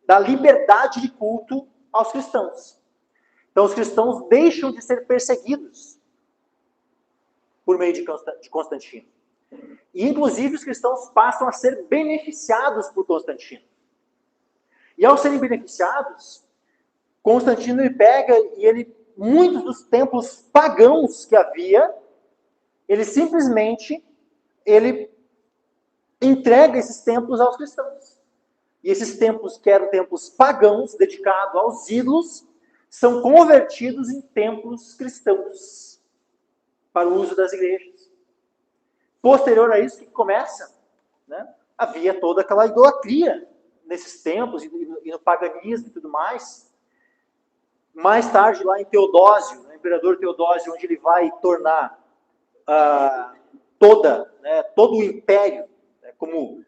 dá liberdade de culto aos cristãos. Então, os cristãos deixam de ser perseguidos por meio de Constantino. E, inclusive, os cristãos passam a ser beneficiados por Constantino. E, ao serem beneficiados, Constantino ele pega e muitos dos templos pagãos que havia, ele simplesmente entrega esses templos aos cristãos. E esses templos, que eram templos pagãos, dedicados aos ídolos, são convertidos em templos cristãos, para o uso das igrejas. Posterior a isso, que começa, né, havia toda aquela idolatria nesses templos, e no paganismo e tudo mais. Mais tarde, lá em Teodósio, o imperador Teodósio, onde ele vai tornar todo o império, como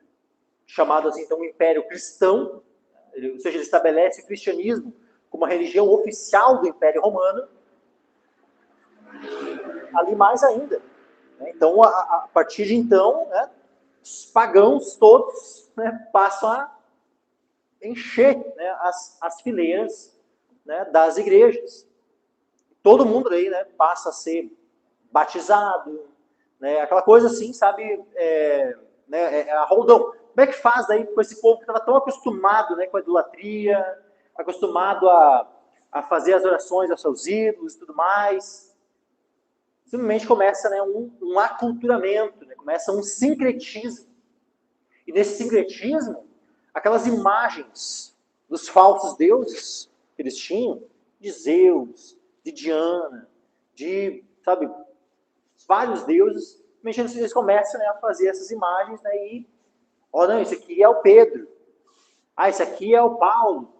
chamado assim, então, o império cristão, ou seja, ele estabelece o cristianismo como a religião oficial do Império Romano, ali mais ainda. Então, a partir de então, os pagãos todos passam a encher as fileiras das igrejas. Todo mundo aí passa a ser batizado, aquela coisa assim, sabe, a roldão. Como é que faz aí com esse povo que estava tão acostumado com a idolatria, acostumado a fazer as orações aos seus ídolos e tudo mais? Simplesmente começa um aculturamento, começa um sincretismo. E nesse sincretismo, aquelas imagens dos falsos deuses que eles tinham, de Zeus, de Diana, de, sabe, vários deuses, eles começam a fazer essas imagens e, não, esse aqui é o Pedro, esse aqui é o Paulo,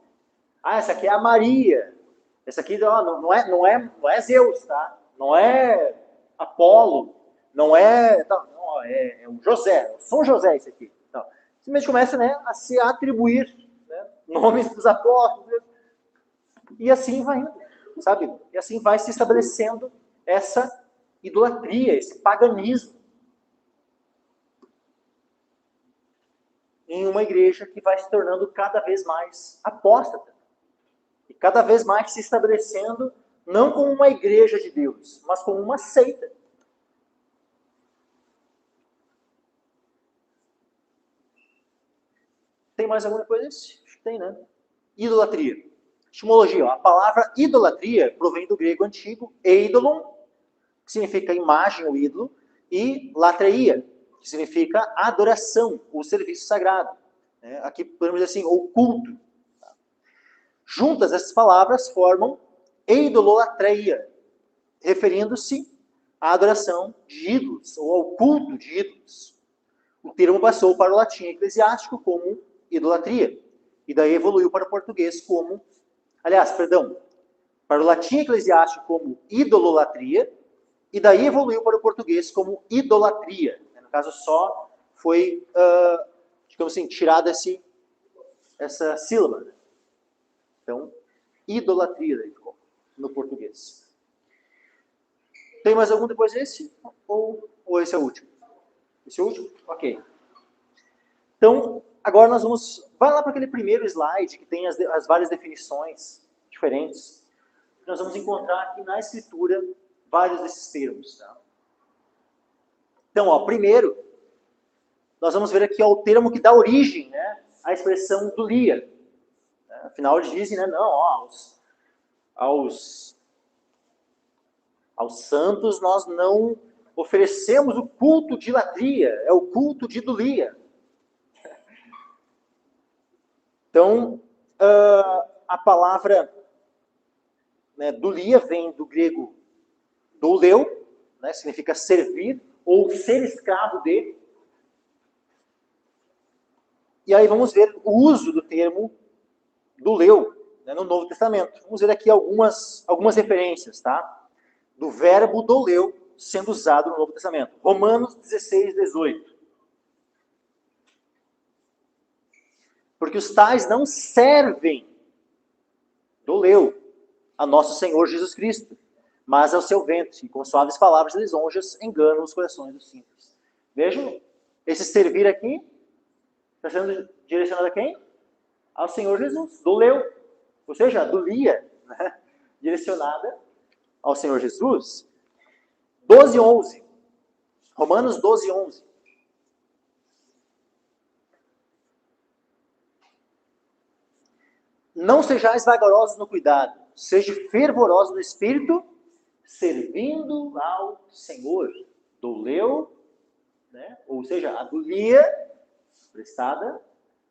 essa aqui é a Maria, essa aqui não é Zeus, tá? Não é Apolo, não é o José, São José esse aqui. Então, simplesmente começa a se atribuir nomes dos apóstolos, e assim vai indo, sabe? E assim vai se estabelecendo essa idolatria, esse paganismo em uma igreja que vai se tornando cada vez mais apóstata. E cada vez mais se estabelecendo não como uma igreja de Deus, mas como uma seita. Tem mais alguma coisa? Acho que tem, né? Idolatria. Etimologia. A palavra idolatria provém do grego antigo eidolon, que significa imagem ou ídolo, e latreia, que significa adoração, ou serviço sagrado. Aqui podemos dizer assim, ou culto. Juntas, essas palavras formam eidolatreia, referindo-se à adoração de ídolos, ou ao culto de ídolos. O termo passou para o latim eclesiástico como idolatria, e daí evoluiu para o português como, para o latim eclesiástico como idololatria, e daí evoluiu para o português como idolatria. No caso, só foi, digamos assim, tirada essa sílaba. Então, idolatria daí ficou no português. Tem mais algum depois desse? Ou esse é o último? Esse é o último? Ok. Então, agora nós vamos... Vai lá para aquele primeiro slide que tem as várias definições diferentes. Nós vamos encontrar aqui na Escritura vários desses termos. Tá? Então, primeiro, nós vamos ver aqui o termo que dá origem à expressão dulia. Afinal, eles dizem, aos santos nós não oferecemos o culto de latria, é o culto de idolia. Então, a palavra dulia vem do grego douleu, significa servir ou ser escravo de. E aí vamos ver o uso do termo douleu no Novo Testamento. Vamos ver aqui algumas referências, tá? Do verbo douleu sendo usado no Novo Testamento. Romanos 16, 18. Porque os tais não servem douleu a nosso Senhor Jesus Cristo, mas ao seu ventre, e com suaves palavras lisonjas enganam os corações dos simples. Vejam, esse servir aqui está sendo direcionado a quem? Ao Senhor Jesus, doleu, ou seja, a dolia, né? Direcionada ao Senhor Jesus. 12:11. Romanos 12:11. Não sejais vagarosos no cuidado, seja fervorosos no espírito, servindo ao Senhor. Doleu, né? Ou seja, a dolia prestada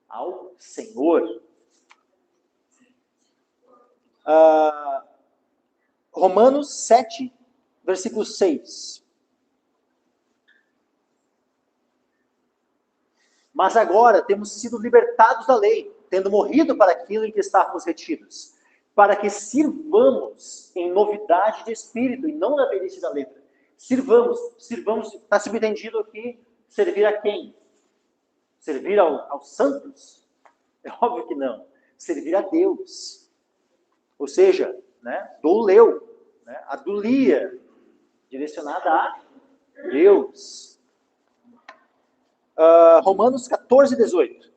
ao Senhor. Romanos 7, versículo 6. Mas agora temos sido libertados da lei, tendo morrido para aquilo em que estávamos retidos, para que sirvamos em novidade de espírito e não na velhice da letra. Sirvamos, está subentendido aqui, servir a quem? Servir aos santos? É óbvio que não. Servir a Deus. Ou seja, né, doleu, né, a dolia, direcionada a Deus. Romanos 14:18.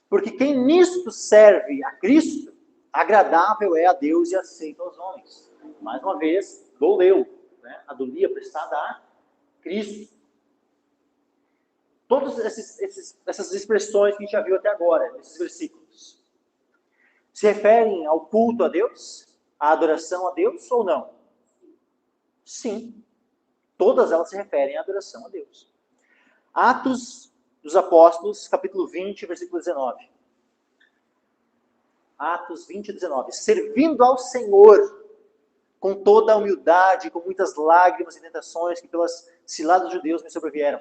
Porque quem nisto serve a Cristo, agradável é a Deus e aceito aos homens. Mais uma vez, doleu, né, a dolia prestada a Cristo. Todas essas expressões que a gente já viu até agora, nesses versículos, se referem ao culto a Deus, à adoração a Deus ou não? Sim. Todas elas se referem à adoração a Deus. Atos dos Apóstolos, capítulo 20, versículo 19. Atos 20, 19. Servindo ao Senhor com toda a humildade, com muitas lágrimas e tentações que pelas ciladas dos judeus me sobrevieram.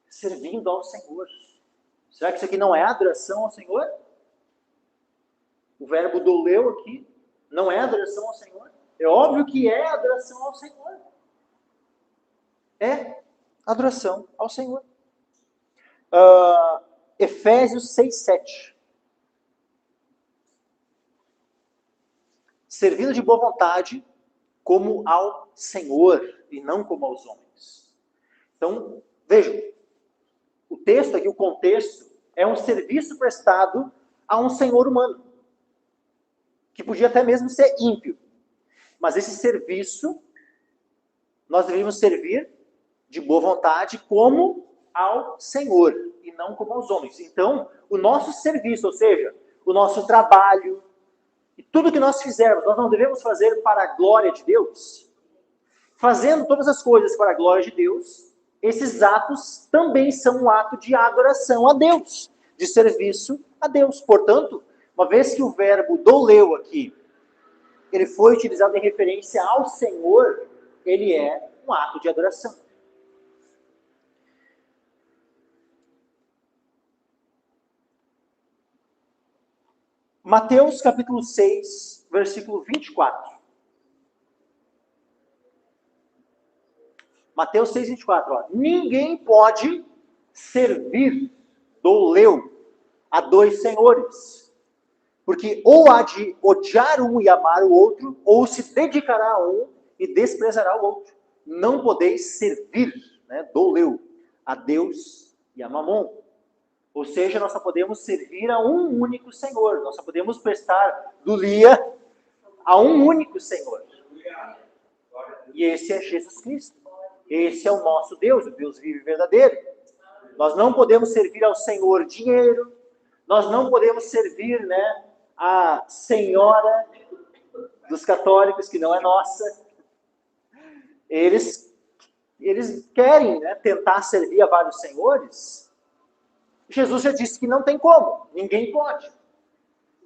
Servindo ao Senhor. Será que isso aqui não é adoração ao Senhor? O verbo doleu aqui não é adoração ao Senhor? É óbvio que é adoração ao Senhor. É adoração ao Senhor. Efésios 6:7. Servindo de boa vontade, como ao Senhor, e não como aos homens. Então, vejam, o texto aqui, o contexto, é um serviço prestado a um senhor humano, que podia até mesmo ser ímpio. Mas esse serviço, nós deveríamos servir de boa vontade como ao Senhor, e não como aos homens. Então, o nosso serviço, ou seja, o nosso trabalho, e tudo que nós fizermos, nós não devemos fazer para a glória de Deus? Fazendo todas as coisas para a glória de Deus, esses atos também são um ato de adoração a Deus, de serviço a Deus. Portanto, uma vez que o verbo doleu aqui, ele foi utilizado em referência ao Senhor, ele é um ato de adoração. Mateus capítulo 6, versículo 24. Mateus 6, 24. Ó. Ninguém pode servir, doleu, a dois senhores. Porque ou há de odiar um e amar o outro, ou se dedicará a um e desprezará o outro. Não podeis servir, né, doleu, a Deus e a Mamon. Ou seja, nós só podemos servir a um único Senhor. Nós só podemos prestar dolia a um único Senhor. E esse é Jesus Cristo. Esse é o nosso Deus, o Deus vivo e verdadeiro. Nós não podemos servir ao Senhor dinheiro. Nós não podemos servir, né, a senhora dos católicos, que não é nossa. Eles querem, né, tentar servir a vários senhores. Jesus já disse que não tem como, ninguém pode.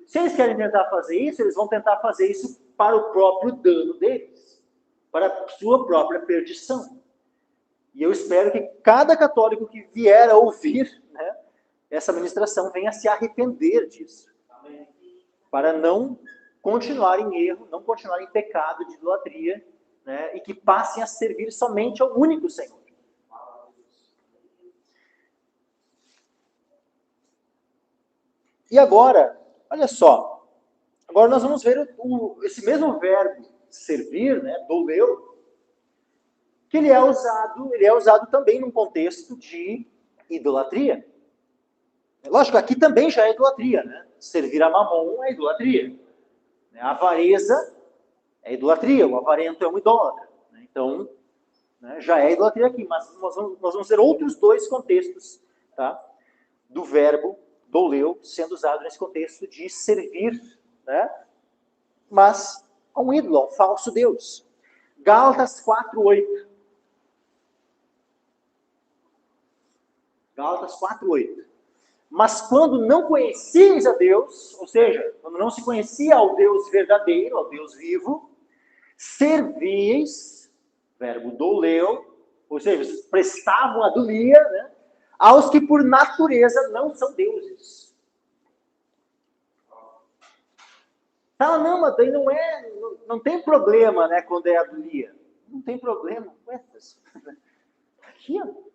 Se eles querem tentar fazer isso, eles vão tentar fazer isso para o próprio dano deles, para a sua própria perdição. E eu espero que cada católico que vier a ouvir, né, essa ministração venha se arrepender disso. Amém. Para não continuar em erro, não continuar em pecado de idolatria, né, e que passem a servir somente ao único Senhor. E agora, olha só, Agora nós vamos ver esse mesmo verbo servir, né, doleu, que ele é usado também num contexto de idolatria. Lógico, aqui também já é idolatria, né? Servir a Mamon é idolatria. A avareza é idolatria, o avarento é um idólatra. Então, né, já é idolatria aqui, mas nós vamos ver outros dois contextos, tá, do verbo doleu sendo usado nesse contexto de servir, né, mas a um ídolo, a um falso Deus. Gálatas 4:8. Gálatas 4:8. Mas quando não conhecíeis a Deus, ou seja, quando não se conhecia ao Deus verdadeiro, ao Deus vivo, servíeis, verbo doleu, ou seja, prestavam adolia, né, aos que por natureza não são deuses. Ah, não, mas daí não tem problema, né, quando é adolia. Não tem problema. Aqui, ó.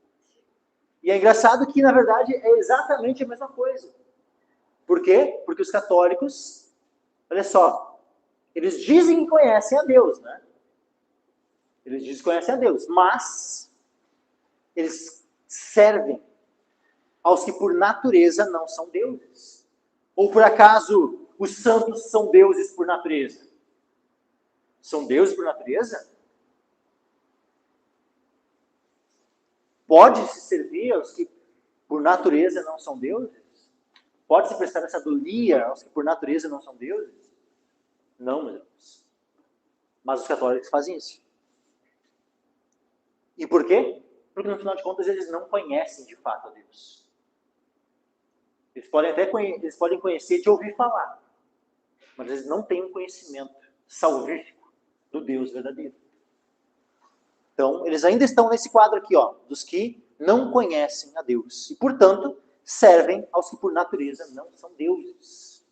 E é engraçado que, na verdade, é exatamente a mesma coisa. Por quê? Porque os católicos, olha só, eles dizem que conhecem a Deus, né? Eles dizem que conhecem a Deus, mas eles servem aos que por natureza não são deuses. Ou por acaso os santos são deuses por natureza? São deuses por natureza? Pode-se servir aos que por natureza não são deuses? Pode-se prestar essa adolia aos que por natureza não são deuses? Não, meus irmãos. Mas os católicos fazem isso. E por quê? Porque no final de contas eles não conhecem de fato a Deus. Eles podem conhecer de ouvir falar, mas eles não têm um conhecimento salvífico do Deus verdadeiro. Então, eles ainda estão nesse quadro aqui, ó, dos que não conhecem a Deus. E, portanto, servem aos que por natureza não são deuses.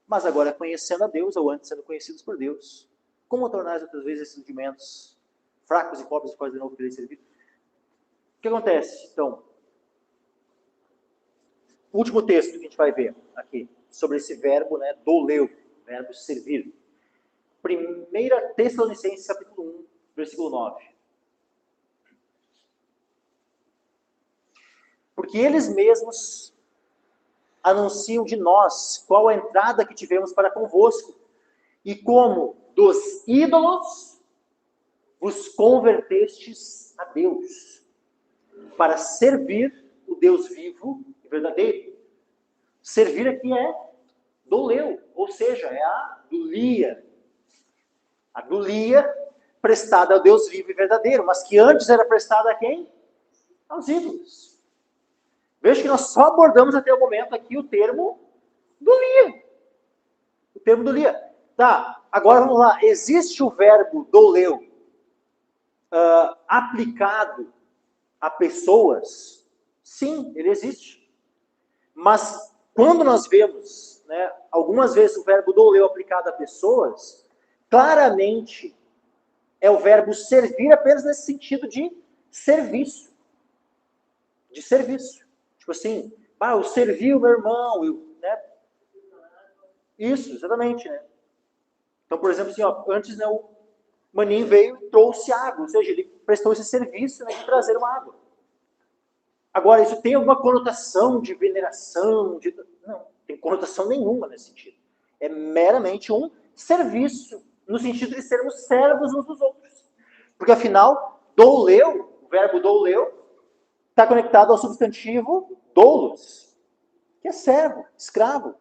Mas agora, conhecendo a Deus, ou antes sendo conhecidos por Deus, como tornar outras vezes esses rudimentos fracos e pobres, os quais de novo querer servir? O que acontece, então? O último texto que a gente vai ver aqui, sobre esse verbo, né, doleu, verbo servir. 1 Tessalonicenses, capítulo 1, versículo 9. Porque eles mesmos anunciam de nós qual a entrada que tivemos para convosco, e como dos ídolos vos convertestes a Deus, para servir o Deus vivo e verdadeiro. Servir aqui é doleu, ou seja, é a adolia. A adolia prestada ao Deus vivo e verdadeiro, mas que antes era prestada a quem? Aos ídolos. Veja que nós só abordamos até o momento aqui o termo dolia. O termo dolia. Tá, agora vamos lá. Existe o verbo doleu aplicado a pessoas? Sim, ele existe. Mas quando nós vemos, né, algumas vezes o verbo doleu aplicado a pessoas, claramente é o verbo servir apenas nesse sentido de serviço. De serviço. Tipo assim, eu servi o meu irmão, né? Isso, exatamente, né? Então, por exemplo, assim, ó, antes, né, o maninho veio e trouxe água, ou seja, ele prestou esse serviço, né, de trazer uma água. Agora, isso tem alguma conotação de veneração? Não, tem conotação nenhuma nesse sentido. É meramente um serviço, no sentido de sermos servos uns dos outros. Porque, afinal, douleu, o verbo douleu, está conectado ao substantivo doulos, que é servo, escravo.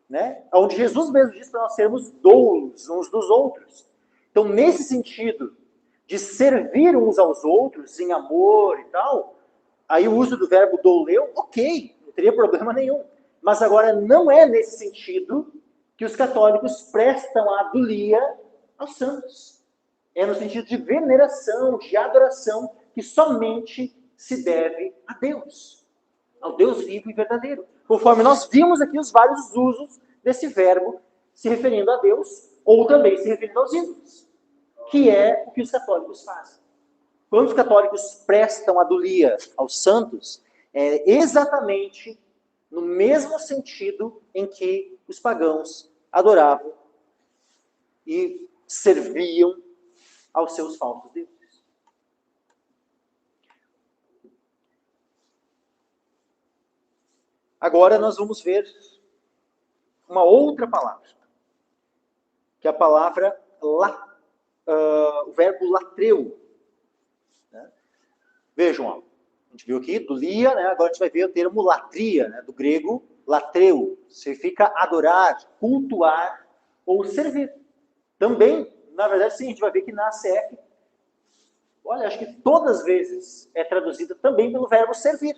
Né? Onde Jesus mesmo diz para nós sermos doulos uns dos outros. Então, nesse sentido de servir uns aos outros em amor e tal, aí o uso do verbo douleu, ok, não teria problema nenhum. Mas agora não é nesse sentido que os católicos prestam a adolia aos santos. É no sentido de veneração, de adoração, que somente se deve a Deus, ao Deus vivo e verdadeiro. Conforme nós vimos aqui os vários usos desse verbo se referindo a Deus, ou também se referindo aos ídolos, que é o que os católicos fazem. Quando os católicos prestam adolia aos santos, é exatamente no mesmo sentido em que os pagãos adoravam e serviam aos seus falsos deuses. Agora nós vamos ver uma outra palavra, que é a palavra o verbo latreu. Né? Vejam, ó, a gente viu aqui do lia, né? Agora a gente vai ver o termo latria, né? Do grego latreu, significa adorar, cultuar ou servir. Também, na verdade, sim, a gente vai ver que na ACF, olha, acho que todas as vezes é traduzida também pelo verbo servir.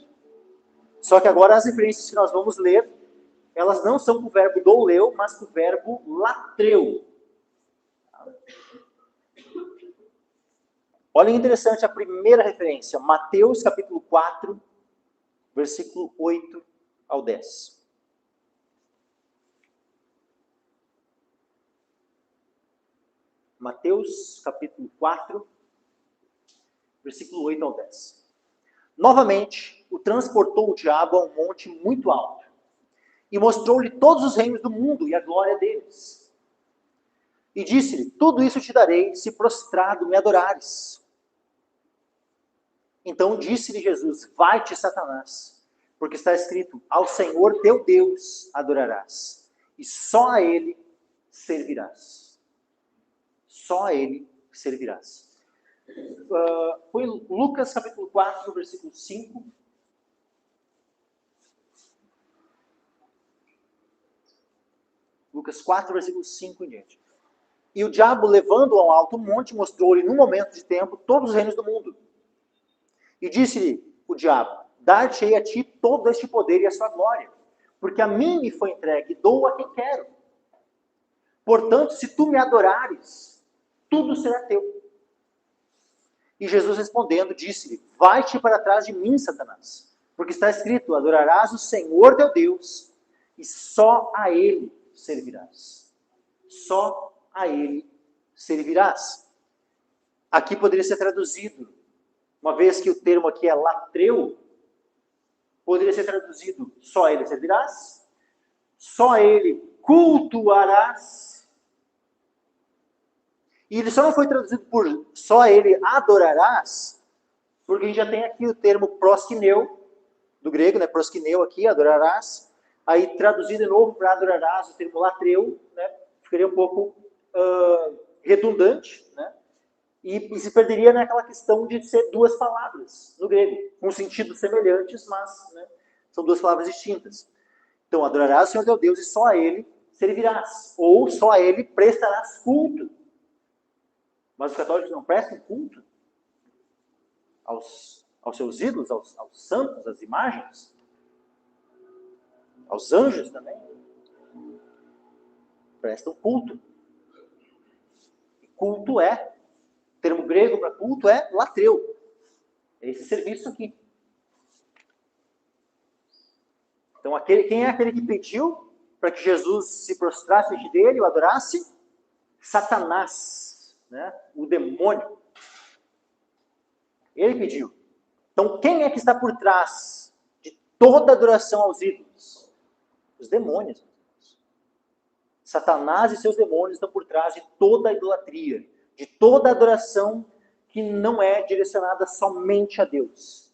Só que agora as referências que nós vamos ler, elas não são com o verbo douleu, mas com o verbo latreu. Olha que interessante a primeira referência, Mateus capítulo 4, versículo 8 ao 10. Mateus capítulo 4, versículo 8 ao 10. Novamente, o transportou o diabo a um monte muito alto e mostrou-lhe todos os reinos do mundo e a glória deles. E disse-lhe, tudo isso te darei se prostrado me adorares. Então disse-lhe Jesus, vai-te, Satanás, porque está escrito, ao Senhor teu Deus adorarás, e só a Ele servirás. Só a Ele servirás. Foi Lucas capítulo 4, versículo 5. Lucas 4, versículo 5 em diante. E o diabo, levando-o a um alto monte, mostrou-lhe, num momento de tempo, todos os reinos do mundo. E disse-lhe o diabo, dar-te-ei a ti todo este poder e a sua glória, porque a mim me foi entregue, dou a quem quero. Portanto, se tu me adorares, tudo será teu. E Jesus respondendo, disse-lhe, vai-te para trás de mim, Satanás, porque está escrito, adorarás o Senhor teu Deus, e só a Ele servirás. Só a Ele servirás. Aqui poderia ser traduzido, uma vez que o termo aqui é latreu, poderia ser traduzido, só a Ele servirás, só a Ele cultuarás. E ele só não foi traduzido por só a Ele adorarás, porque a gente já tem aqui o termo proskineu, do grego, né? Proskineu aqui, adorarás. Aí traduzido de novo para adorarás, o termo latreu, né? Ficaria um pouco redundante, né? E se perderia naquela questão de ser duas palavras no grego, com sentidos semelhantes, mas né, são duas palavras distintas. Então, adorarás o Senhor teu Deus e só a Ele servirás, ou só a Ele prestarás culto. Mas os católicos não prestam culto aos seus ídolos, aos santos, às imagens, aos anjos também. Prestam culto. E culto o termo grego para culto é latreu. É esse serviço aqui. Então, quem é aquele que pediu para que Jesus se prostrasse diante dele, o adorasse? Satanás, né? O demônio. Ele pediu. Então, quem é que está por trás de toda adoração aos ídolos? Os demônios. Satanás e seus demônios estão por trás de toda a idolatria, de toda a adoração que não é direcionada somente a Deus.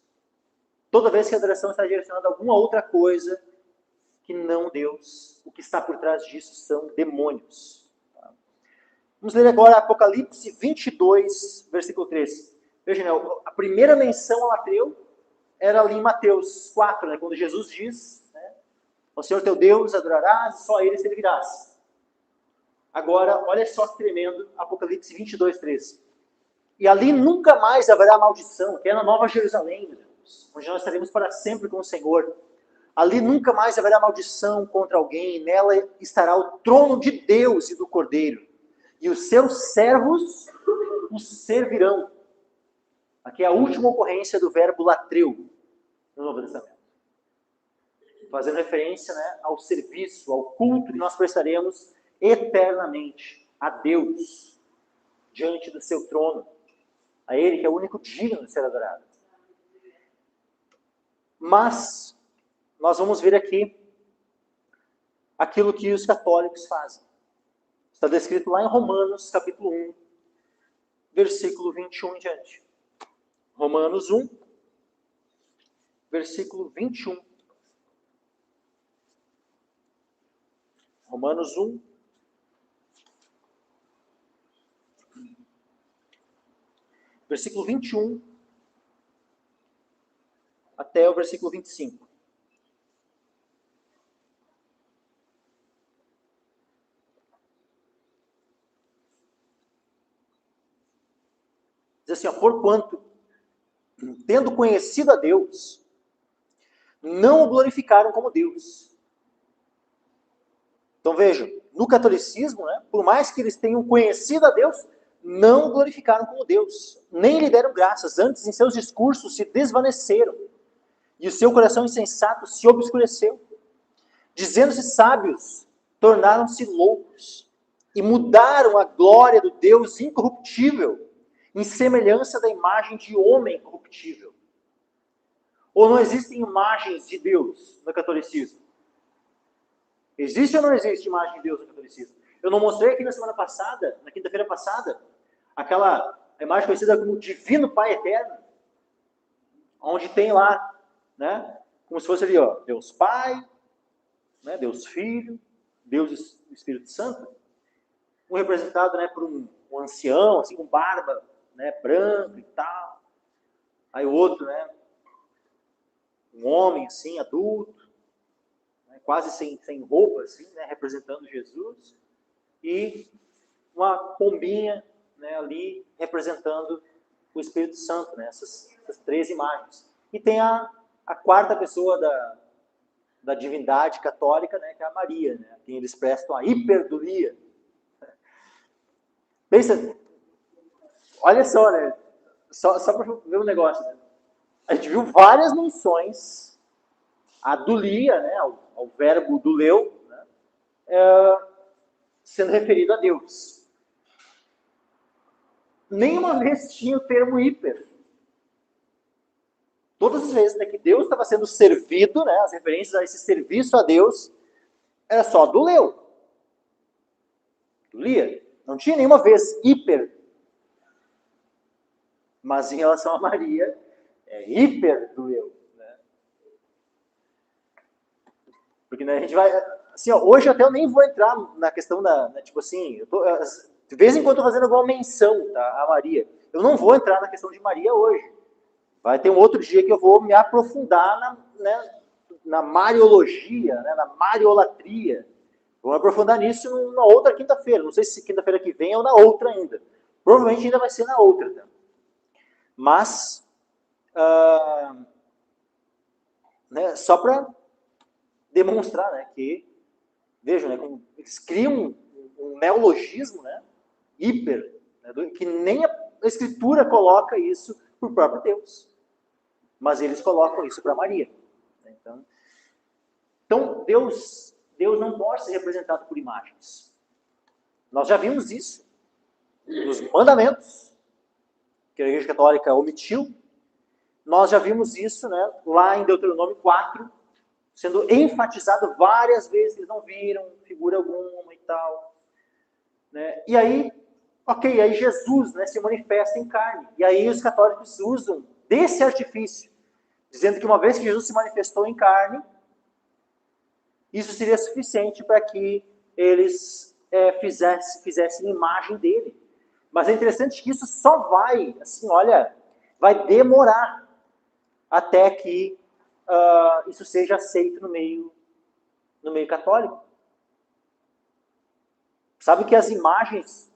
Toda vez que a adoração está direcionada a alguma outra coisa que não Deus, o que está por trás disso são demônios. Vamos ler agora Apocalipse 22, versículo 3. Veja, a primeira menção ao latreu era ali em Mateus 4, né, quando Jesus diz, né, ao Senhor teu Deus adorarás e só a Ele servirás. Agora, olha só que tremendo, Apocalipse 22, 3. E ali nunca mais haverá maldição, que é na Nova Jerusalém, meu Deus, onde nós estaremos para sempre com o Senhor. Ali nunca mais haverá maldição contra alguém, nela estará o trono de Deus e do Cordeiro, e os seus servos os servirão. Aqui é a última ocorrência do verbo latreu no Novo Testamento. Fazendo referência, né, ao serviço, ao culto que nós prestaremos eternamente a Deus, diante do seu trono, a Ele que é o único digno de ser adorado. Mas nós vamos ver aqui aquilo que os católicos fazem. Está descrito lá em Romanos, capítulo 1, versículo 21 em diante. Romanos 1, versículo 21. Romanos 1, versículo 21 até o versículo 25. Diz assim, porquanto, tendo conhecido a Deus, não o glorificaram como Deus. Então vejam, no catolicismo, né, por mais que eles tenham conhecido a Deus, não o glorificaram como Deus, nem lhe deram graças, antes em seus discursos se desvaneceram, e o seu coração insensato se obscureceu. Dizendo-se sábios, tornaram-se loucos, e mudaram a glória do Deus incorruptível, em semelhança da imagem de homem corruptível. Ou não existem imagens de Deus no catolicismo? Existe ou não existe imagem de Deus no catolicismo? Eu não mostrei aqui na semana passada, na quinta-feira passada, aquela imagem conhecida como Divino Pai Eterno, onde tem lá, né, como se fosse ali, ó, Deus Pai, né, Deus Filho, Deus Espírito Santo, um representado, né, por um ancião, assim, com barba, né, branco e tal. Aí o outro, né, um homem, assim, adulto, né, quase sem roupa, assim, né, representando Jesus. E uma pombinha, né, ali representando o Espírito Santo, né, essas três imagens. E tem a quarta pessoa da divindade católica, né, que é a Maria, né, a quem eles prestam a hiperdulia. Pensa, olha só, né, só para ver um negócio, né, a gente viu várias menções à dulia, né, ao verbo duleu, né, sendo referido a Deus. Nenhuma vez tinha o termo hiper. Todas as vezes, né, que Deus estava sendo servido, né, as referências a esse serviço a Deus, era só duleu. Dulia. Não tinha nenhuma vez hiper. Mas em relação a Maria, é hiper duleu. Né? Porque, né, a gente vai... Assim, ó, hoje até eu nem vou entrar na questão da... Né, tipo assim, eu tô, de vez em quando eu tô fazendo alguma menção, tá, a Maria. Eu não vou entrar na questão de Maria hoje. Vai ter um outro dia que eu vou me aprofundar na mariologia, né, na mariolatria. Vou me aprofundar nisso na outra quinta-feira. Não sei se quinta-feira que vem ou na outra ainda. Provavelmente ainda vai ser na outra. Tá? Mas, né, só para demonstrar, né, que, vejam, né, eles criam um neologismo, né, hiper, né, que nem a Escritura coloca isso para o próprio Deus. Mas eles colocam isso para Maria. Então Deus não pode ser representado por imagens. Nós já vimos isso nos mandamentos, que a Igreja Católica omitiu. Nós já vimos isso, né, lá em Deuteronômio 4, sendo enfatizado várias vezes, eles não viram figura alguma e tal. Né? E aí, ok, aí Jesus, né, se manifesta em carne. E aí os católicos usam desse artifício, dizendo que uma vez que Jesus se manifestou em carne, isso seria suficiente para que eles fizessem imagem dele. Mas é interessante que isso só vai, assim, olha, vai demorar até que isso seja aceito no meio católico. Sabe que as imagens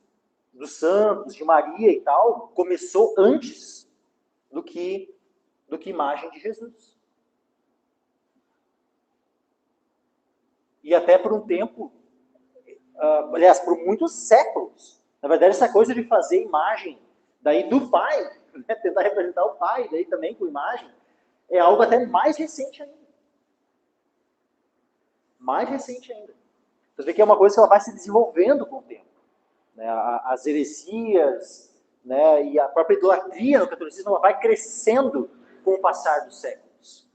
dos santos, de Maria e tal, começou antes do que imagem de Jesus. E até por um tempo, aliás, por muitos séculos. Na verdade, essa coisa de fazer imagem daí do pai, né, tentar representar o pai daí também com imagem, é algo até mais recente ainda. Mais recente ainda. Você vê que é uma coisa que ela vai se desenvolvendo com o tempo. Né? As heresias, né, e a própria idolatria no catolicismo ela vai crescendo com o passar dos séculos.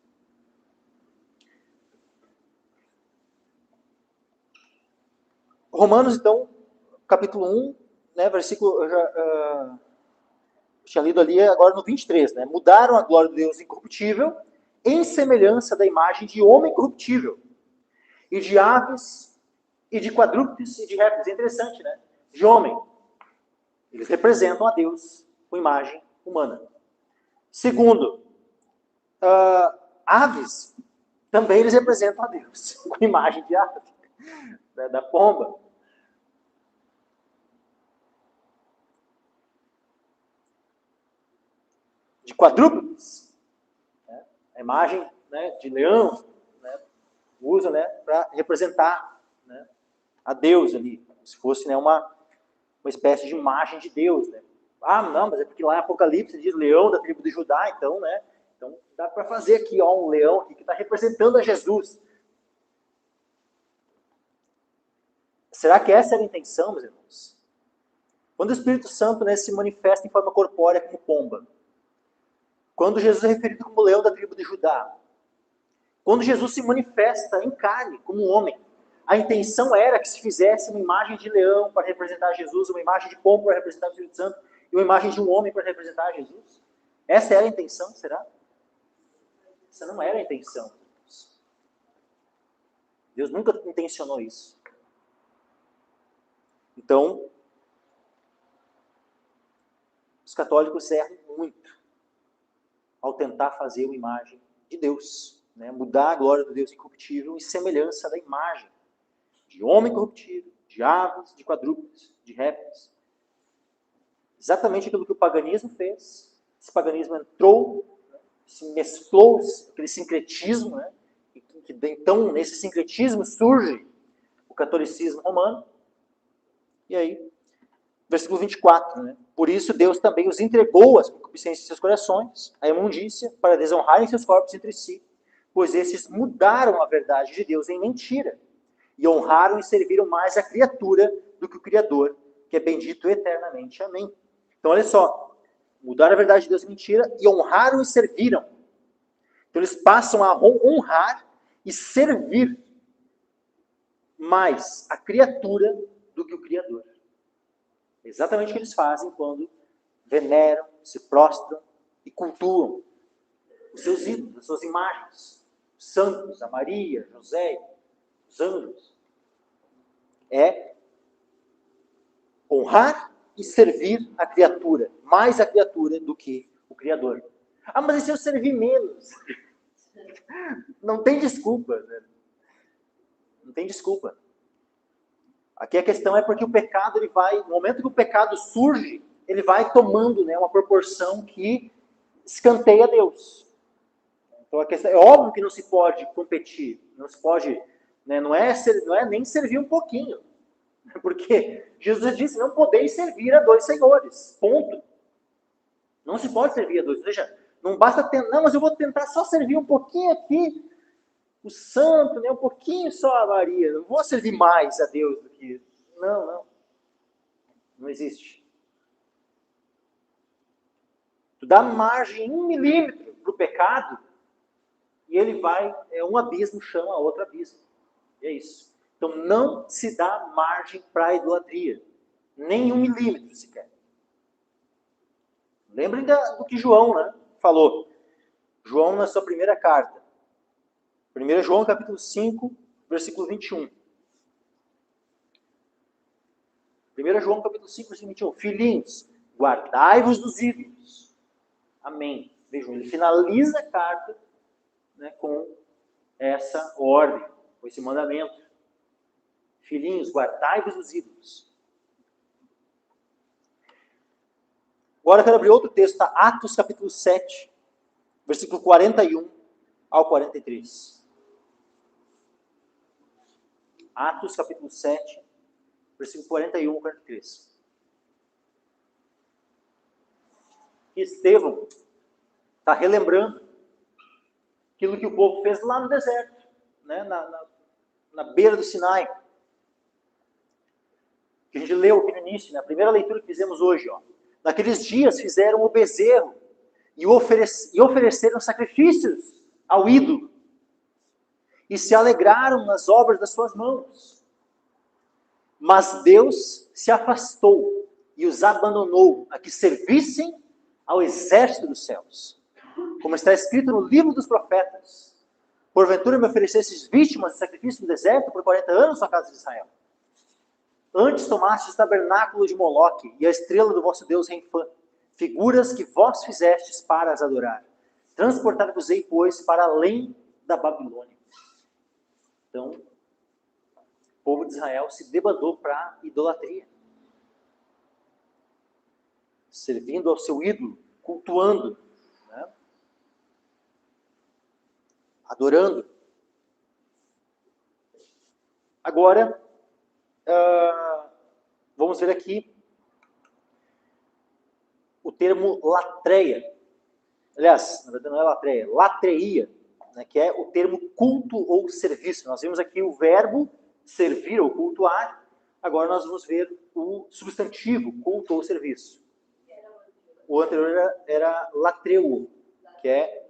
Romanos, então, capítulo 1, né, versículo, eu já tinha lido ali agora no 23, né? Mudaram a glória de Deus incorruptível em semelhança da imagem de homem corruptível, e de aves, e de quadrúpedes, e de répteis. É interessante, né? De homem. Eles representam a Deus com imagem humana. Segundo, aves, também eles representam a Deus com imagem de ave, né, da pomba. De quadrúpedes, né, a imagem, né, de leão, né, usa, né, para representar, né, a Deus ali, como se fosse, né, uma espécie de imagem de Deus, né. Ah, não, mas é porque lá em Apocalipse diz leão da tribo de Judá, então, né, então dá para fazer aqui, ó, um leão aqui que está representando a Jesus. Será que essa era a intenção, meus irmãos? Quando o Espírito Santo, né, se manifesta em forma corpórea como pomba, quando Jesus é referido como leão da tribo de Judá, quando Jesus se manifesta em carne como homem, a intenção era que se fizesse uma imagem de leão para representar Jesus, uma imagem de pombo para representar o Espírito Santo e uma imagem de um homem para representar Jesus? Essa era a intenção, será? Essa não era a intenção. Deus nunca intencionou isso. Então, os católicos erram muito ao tentar fazer uma imagem de Deus, né? Mudar a glória do Deus incorruptível em semelhança da imagem de homem corruptível, de aves, de quadrúpedes, de répteis. Exatamente aquilo que o paganismo fez. Esse paganismo entrou, né, se mesclou, aquele sincretismo, né, e que então nesse sincretismo surge o catolicismo romano. E aí, versículo 24, né? Por isso Deus também os entregou às concupiscências de seus corações, à imundícia, para desonrarem seus corpos entre si, pois estes mudaram a verdade de Deus em mentira, e honraram e serviram mais a criatura do que o Criador, que é bendito eternamente. Amém. Então, olha só, mudaram a verdade de Deus em mentira e honraram e serviram. Então, eles passam a honrar e servir mais a criatura do que o Criador. É exatamente o que eles fazem quando veneram, se prostram e cultuam os seus ídolos, as suas imagens, os santos, a Maria, José, os anjos. É honrar e servir a criatura, mais a criatura do que o Criador. Ah, mas e se eu servir menos? Não tem desculpa, né? Não tem desculpa. Aqui a questão é porque o pecado, ele vai, no momento que o pecado surge, ele vai tomando, né, uma proporção que escanteia Deus. Então a questão, é óbvio que não se pode competir, não se pode, né, não é nem servir um pouquinho. Porque Jesus disse, não podeis servir a dois senhores. Ponto. Não se pode servir a dois. Ou seja, não basta tentar, não, mas eu vou tentar só servir um pouquinho aqui o santo, né, um pouquinho só a Maria. Não vou servir mais a Deus do que... Não. Não existe. Tu dá margem 1 milímetro para o pecado e ele vai, um abismo chama a outro abismo. E é isso. Então não se dá margem para a idolatria. Nem 1 milímetro sequer. Lembrem do que João, né, falou. João na sua primeira carta. 1 João capítulo 5, versículo 21. 1 João capítulo 5, versículo 21. Filhinhos, guardai-vos dos ídolos. Amém. Vejam, ele finaliza a carta, né, com essa ordem, com esse mandamento. Filhinhos, guardai-vos dos ídolos. Agora eu quero abrir outro texto, tá? Atos capítulo 7, versículo 41 ao 43. Atos capítulo 7, versículo 41 ao 43. E Estevão está relembrando aquilo que o povo fez lá no deserto, né? na beira do Sinai. Que a gente leu aqui no início, na primeira leitura que fizemos hoje. Ó. Naqueles dias fizeram o bezerro e ofereceram sacrifícios ao ídolo. E se alegraram nas obras das suas mãos. Mas Deus se afastou e os abandonou a que servissem ao exército dos céus. Como está escrito no livro dos profetas: porventura me oferecestes vítimas de sacrifício no deserto por 40 anos na casa de Israel. Antes tomastes o tabernáculo de Moloque e a estrela do vosso Deus Renfã, figuras que vós fizestes para as adorar. Transportar-vos-ei, pois, para além da Babilônia. Então, o povo de Israel se debandou para a idolatria, servindo ao seu ídolo, cultuando, né? Adorando. Agora, vamos ver aqui o termo latreia. Aliás, na verdade não é latreia, latreia, né, que é o termo culto ou serviço. Nós vimos aqui o verbo servir ou cultuar. Agora nós vamos ver o substantivo culto ou serviço. O anterior era latreuo, que é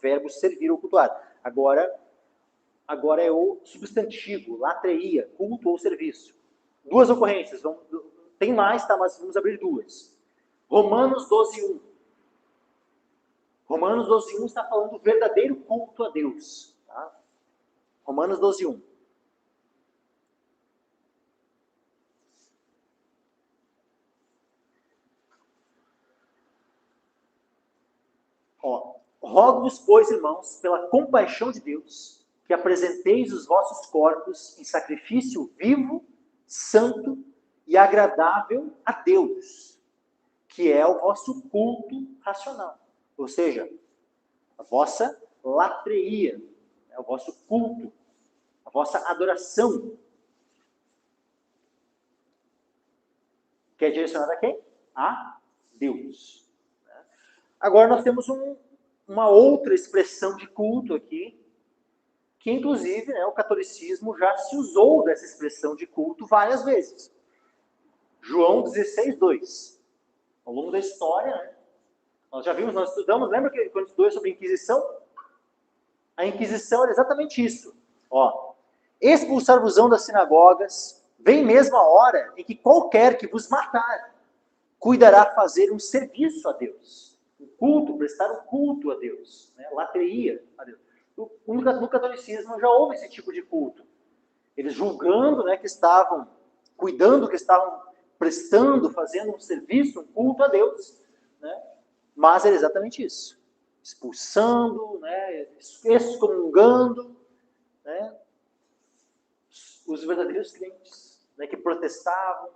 verbo servir ou cultuar. Agora é o substantivo, latreia, culto ou serviço. Duas ocorrências. Tem mais, tá? Mas vamos abrir duas. Romanos 12:1. Romanos 12:1 está falando do verdadeiro culto a Deus. Tá? Romanos 12:1. Rogo-vos, pois, irmãos, pela compaixão de Deus, que apresenteis os vossos corpos em sacrifício vivo, santo e agradável a Deus, que é o vosso culto racional. Ou seja, a vossa latreia, o vosso culto, a vossa adoração. Que é direcionada a quem? A Deus. Agora nós temos uma outra expressão de culto aqui, que inclusive, né, o catolicismo já se usou dessa expressão de culto várias vezes. João 16:2. Ao longo da história, né, nós já vimos, nós estudamos, lembra que quando estudou sobre a Inquisição? A Inquisição era exatamente isso. Expulsar-vos-ão das sinagogas, vem mesmo a hora em que qualquer que vos matar cuidará fazer um serviço a Deus. Um culto, prestar um culto a Deus. Né? Latreia a Deus. No catolicismo já houve esse tipo de culto. Eles julgando, né, que estavam cuidando, que estavam prestando, fazendo um serviço, um culto a Deus. Né? Mas era exatamente isso. Expulsando, né, excomungando, né, os verdadeiros crentes, né, que protestavam,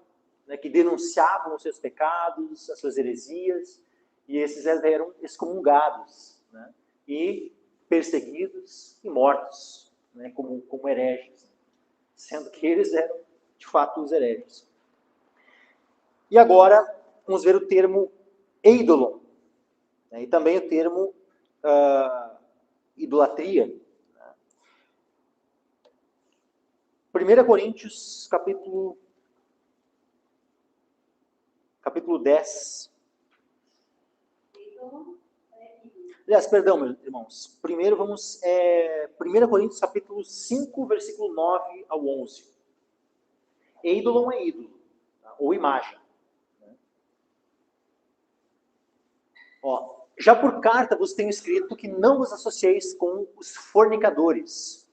né, que denunciavam os seus pecados, as suas heresias, e esses eram excomungados, né, e perseguidos e mortos, né, como hereges, sendo que eles eram, de fato, os hereges. E agora, vamos ver o termo eidolon, né, e também o termo idolatria. 1 Coríntios, capítulo 10. Aliás, perdão, meus irmãos. Primeiro vamos... 1 Coríntios, capítulo 5, versículo 9 ao 11. Eidolon é ídolo, tá? Ou imagem. Já por carta vos tenho escrito que não vos associeis com os fornicadores,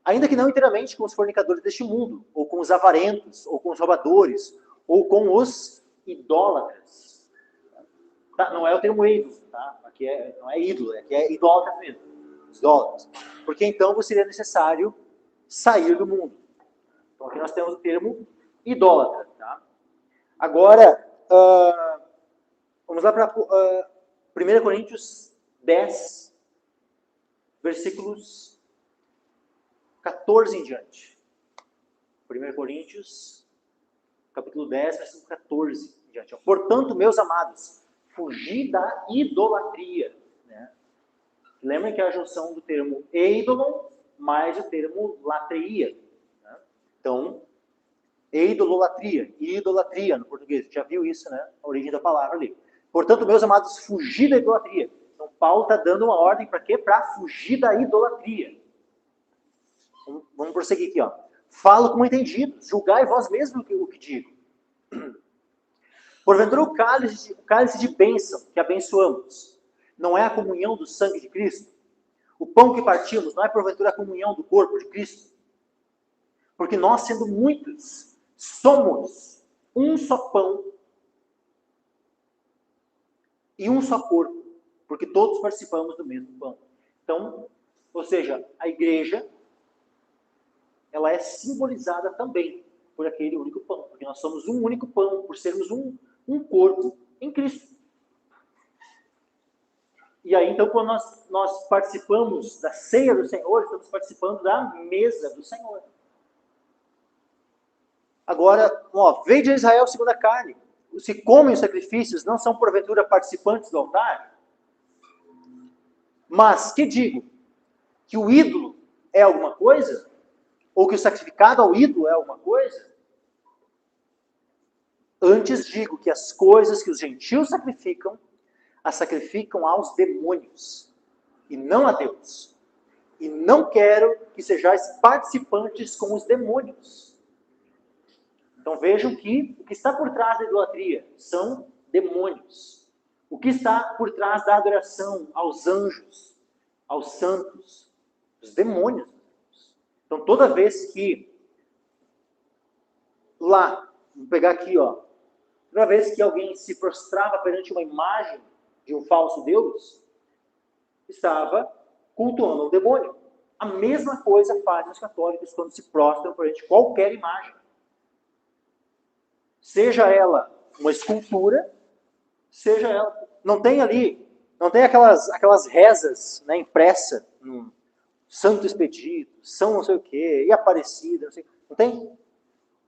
ainda que não inteiramente com os fornicadores deste mundo, ou com os avarentos, ou com os roubadores, ou com os idólatras. Tá? Não é o termo ídolo, tá? Aqui não é ídolo, aqui é idólatra mesmo. Os idólatras. Porque então você seria necessário sair do mundo. Então aqui nós temos o termo idólatra. Tá? Agora, vamos lá para 1 Coríntios 10, versículos 14 em diante. 1 Coríntios, capítulo 10, versículo 14 em diante. Portanto, meus amados, fugi da idolatria. Né? Lembrem que é a junção do termo eidolon mais o termo latreia. Né? Então, eidololatria e idolatria no português. Já viu isso, né? A origem da palavra ali. Portanto, meus amados, fugir da idolatria. Então, Paulo está dando uma ordem para quê? Para fugir da idolatria. Vamos prosseguir aqui. Falo como entendidos, julgai vós mesmos o que digo. Porventura o cálice de bênção que abençoamos não é a comunhão do sangue de Cristo? O pão que partimos não é porventura a comunhão do corpo de Cristo? Porque nós, sendo muitos, somos um só pão e um só corpo, porque todos participamos do mesmo pão. Então, ou seja, a igreja, ela é simbolizada também por aquele único pão, porque nós somos um único pão, por sermos um corpo em Cristo. E aí, então, quando nós participamos da ceia do Senhor, estamos participando da mesa do Senhor. Agora, veio de Israel segundo a carne. Os que comem os sacrifícios não são, porventura, participantes do altar? Mas, que digo? Que o ídolo é alguma coisa? Ou que o sacrificado ao ídolo é alguma coisa? Antes digo que as coisas que os gentios sacrificam, as sacrificam aos demônios, e não a Deus. E não quero que sejais participantes com os demônios. Então vejam que o que está por trás da idolatria são demônios. O que está por trás da adoração aos anjos, aos santos, os demônios. Então toda vez que lá, vamos pegar aqui, toda vez que alguém se prostrava perante uma imagem de um falso Deus, estava cultuando o demônio. A mesma coisa fazem os católicos quando se prostram perante qualquer imagem. Seja ela uma escultura, seja ela... Não tem aquelas rezas, né, impressas no Santo Expedito, São não sei o quê, e Aparecida, não sei. Não tem?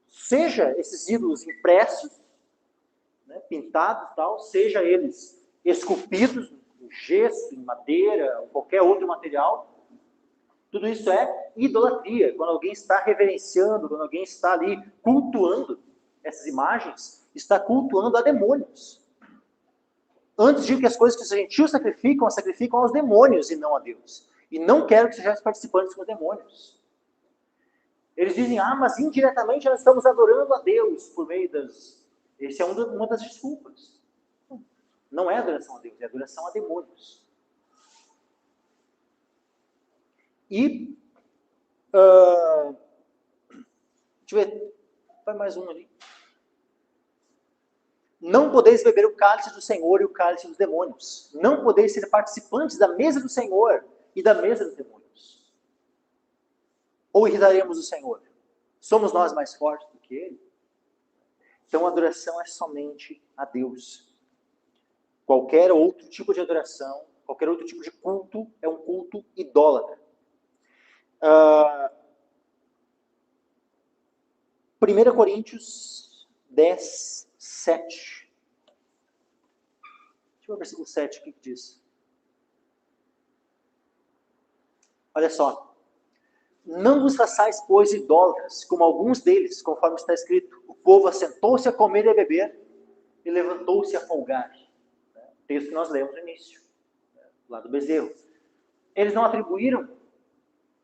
Seja esses ídolos impressos, né, pintados e tal, seja eles esculpidos em gesso, em madeira, ou qualquer outro material, tudo isso é idolatria. Quando alguém está reverenciando, quando alguém está ali cultuando essas imagens, está cultuando a demônios. Antes digo que as coisas que os gentios sacrificam, as sacrificam aos demônios e não a Deus. E não quero que sejais participantes com os demônios. Eles dizem, mas indiretamente nós estamos adorando a Deus por meio das... Essa é uma das desculpas. Não é adoração a Deus, é adoração a demônios. E, deixa eu ver, vai mais um ali. Não podeis beber o cálice do Senhor e o cálice dos demônios. Não podeis ser participantes da mesa do Senhor e da mesa dos demônios. Ou irritaremos o Senhor? Somos nós mais fortes do que Ele? Então a adoração é somente a Deus. Qualquer outro tipo de adoração, qualquer outro tipo de culto é um culto idólatra. 1 Coríntios 10, 7. Deixa eu ver o versículo 7, o que diz. Olha só. Não vos façais, pois, idólatras, como alguns deles, conforme está escrito. O povo assentou-se a comer e a beber, e levantou-se a folgar. O texto que nós lemos no início, lá do bezerro. Eles não atribuíram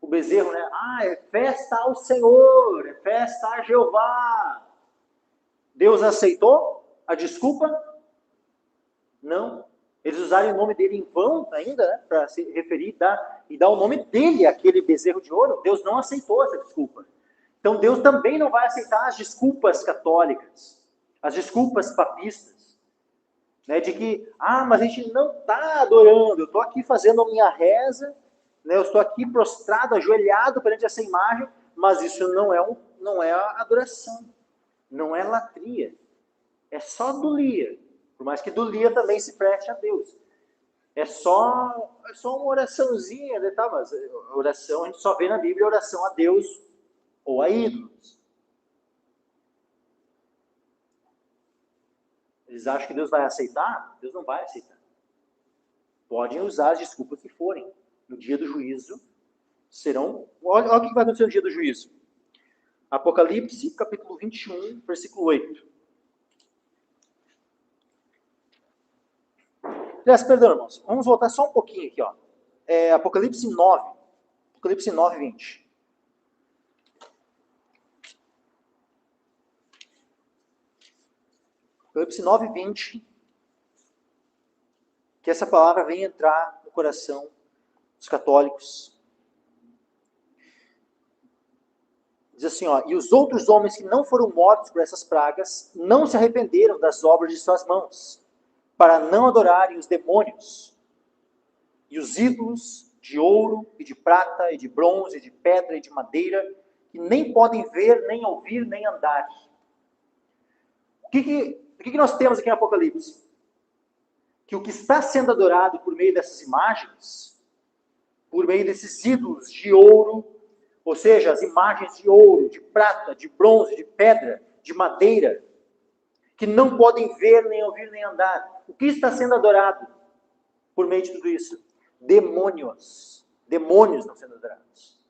o bezerro, né? É festa ao Senhor, é festa a Jeová. Deus aceitou a desculpa? Não. Eles usaram o nome dele em vão ainda, né, para se referir e dar o nome dele àquele bezerro de ouro. Deus não aceitou essa desculpa. Então Deus também não vai aceitar as desculpas católicas, as desculpas papistas, né, de que, mas a gente não está adorando, eu estou aqui fazendo a minha reza, né, eu estou aqui prostrado, ajoelhado perante essa imagem, mas isso não é a adoração, não é latria, é só dulia. Por mais que dulia também se preste a Deus. É só uma oraçãozinha, né, tá? Mas oração, a gente só vê na Bíblia oração a Deus ou a ídolos. Eles acham que Deus vai aceitar? Deus não vai aceitar. Podem usar as desculpas que forem. No dia do juízo, serão... Olha o que vai acontecer no dia do juízo. Apocalipse, capítulo 21, versículo 8. Perdão, irmãos. Vamos voltar só um pouquinho aqui, Apocalipse 9. Apocalipse 9, 20. Apocalipse 9:20, que essa palavra vem entrar no coração dos católicos. Diz assim, ó, e os outros homens que não foram mortos por essas pragas não se arrependeram das obras de suas mãos, para não adorarem os demônios e os ídolos de ouro e de prata e de bronze, de pedra e de madeira, que nem podem ver, nem ouvir, nem andar. O que nós temos aqui no Apocalipse? Que o que está sendo adorado por meio dessas imagens, por meio desses ídolos de ouro, ou seja, as imagens de ouro, de prata, de bronze, de pedra, de madeira, que não podem ver, nem ouvir, nem andar. O que está sendo adorado por meio de tudo isso? Demônios. Demônios estão sendo adorados.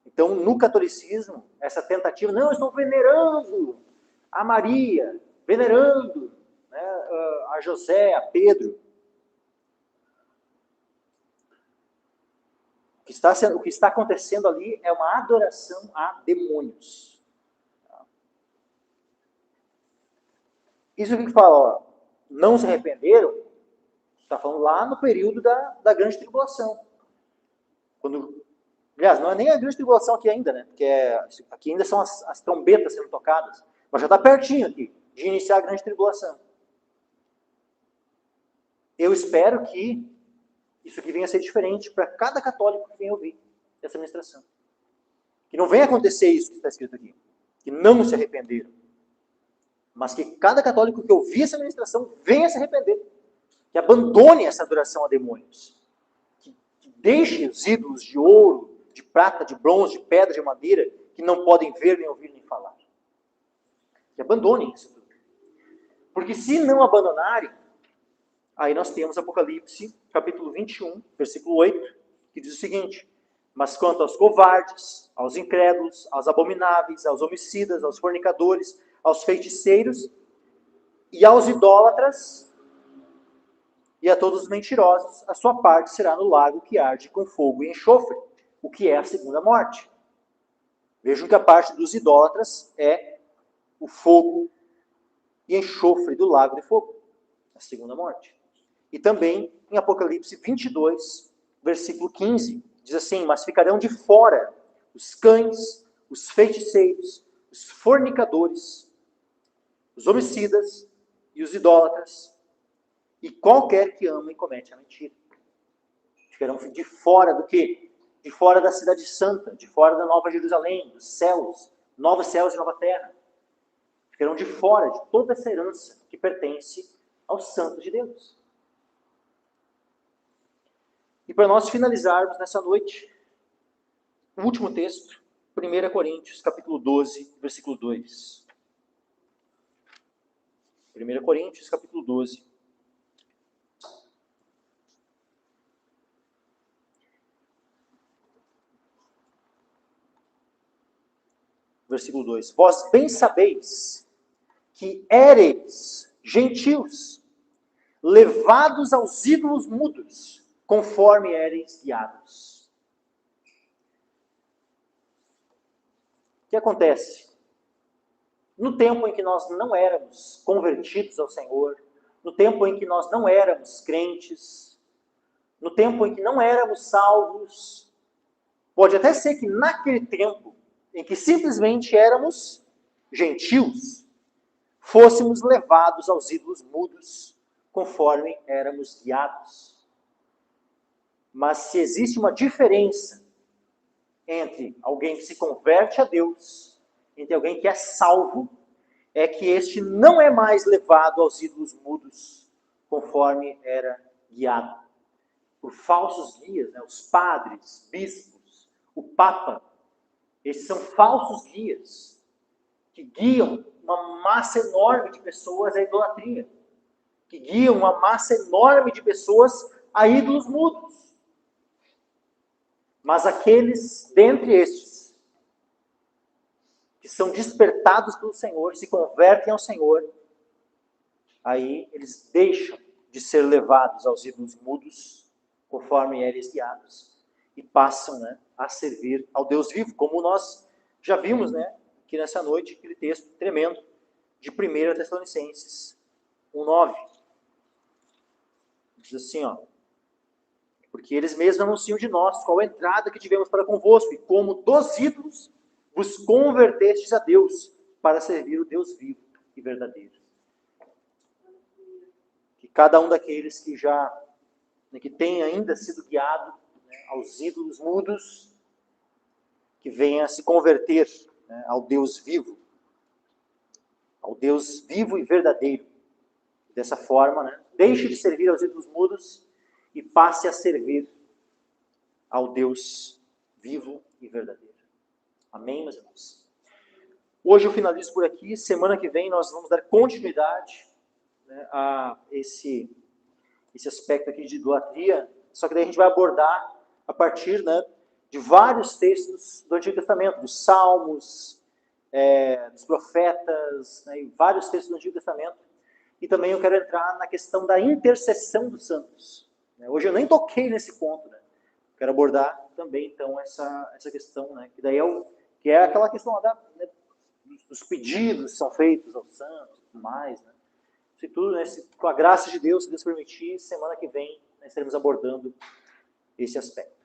Então, no catolicismo, essa tentativa, não, estão venerando a Maria, venerando, né, a José, a Pedro. O que está acontecendo ali é uma adoração a demônios. Isso que fala, ó, não se arrependeram, está falando lá no período da grande tribulação. Aliás, não é nem a grande tribulação aqui ainda, né? Porque aqui ainda são as trombetas sendo tocadas. Mas já está pertinho aqui de iniciar a grande tribulação. Eu espero que isso aqui venha a ser diferente para cada católico que venha ouvir essa ministração. Que não venha acontecer isso que está escrito aqui. Que não se arrependeram. Mas que cada católico que ouvir essa ministração venha se arrepender. Que abandone essa adoração a demônios. Que deixe os ídolos de ouro, de prata, de bronze, de pedra, de madeira, que não podem ver, nem ouvir, nem falar. Que abandonem isso tudo. Porque se não abandonarem, aí nós temos Apocalipse, capítulo 21, versículo 8, que diz o seguinte: mas quanto aos covardes, aos incrédulos, aos abomináveis, aos homicidas, aos fornicadores, aos feiticeiros e aos idólatras e a todos os mentirosos, a sua parte será no lago que arde com fogo e enxofre, o que é a segunda morte. Vejam que a parte dos idólatras é o fogo e enxofre do lago de fogo, a segunda morte. E também em Apocalipse 22, versículo 15, diz assim: mas ficarão de fora os cães, os feiticeiros, os fornicadores, os homicidas e os idólatras, e qualquer que ama e comete a mentira. Ficarão de fora do quê? De fora da cidade santa, de fora da Nova Jerusalém, dos céus, novos céus e nova terra. Ficarão de fora de toda essa herança que pertence aos santos de Deus. E para nós finalizarmos nessa noite, o último texto, 1 Coríntios, capítulo 12, versículo 2. 1 Coríntios, capítulo 12. Versículo 2. Vós bem sabeis que éreis gentios, levados aos ídolos mudos, conforme éreis guiados. O que acontece? No tempo em que nós não éramos convertidos ao Senhor, no tempo em que nós não éramos crentes, no tempo em que não éramos salvos, pode até ser que naquele tempo, em que simplesmente éramos gentios, fôssemos levados aos ídolos mudos, conforme éramos guiados. Mas se existe uma diferença entre alguém que se converte a Deus, entre alguém que é salvo, é que este não é mais levado aos ídolos mudos, conforme era guiado por falsos guias, né? Os padres, bispos, o Papa. Esses são falsos guias que guiam uma massa enorme de pessoas à idolatria, que guiam uma massa enorme de pessoas a ídolos mudos. Mas aqueles dentre estes que são despertados pelo Senhor, se convertem ao Senhor, aí eles deixam de ser levados aos ídolos mudos, conforme eles guiados, e passam, né, a servir ao Deus vivo, como nós já vimos, né, aqui nessa noite, aquele texto tremendo de 1 Tessalonicenses 1:9. Diz assim, ó: porque eles mesmos anunciam de nós qual a entrada que tivemos para convosco, e como dos ídolos vos convertestes a Deus, para servir o Deus vivo e verdadeiro. Que cada um daqueles que já, que tem ainda sido guiado, né, aos ídolos mudos, que venha se converter, né, ao Deus vivo e verdadeiro. Dessa forma, né, deixe de servir aos ídolos mudos e passe a servir ao Deus vivo e verdadeiro. Amém, meus irmãos? Hoje eu finalizo por aqui. Semana que vem nós vamos dar continuidade, né, a esse aspecto aqui de idolatria, só que daí a gente vai abordar a partir, né, de vários textos do Antigo Testamento, dos Salmos, dos profetas, né, e vários textos do Antigo Testamento. E também eu quero entrar na questão da intercessão dos santos. Hoje eu nem toquei nesse ponto, né? Quero abordar também, então, essa questão, né, que daí que é aquela questão né, dos pedidos que são feitos aos santos e tudo mais, né? Isso tudo, né, com a graça de Deus, se Deus permitir, semana que vem, né, estaremos abordando esse aspecto.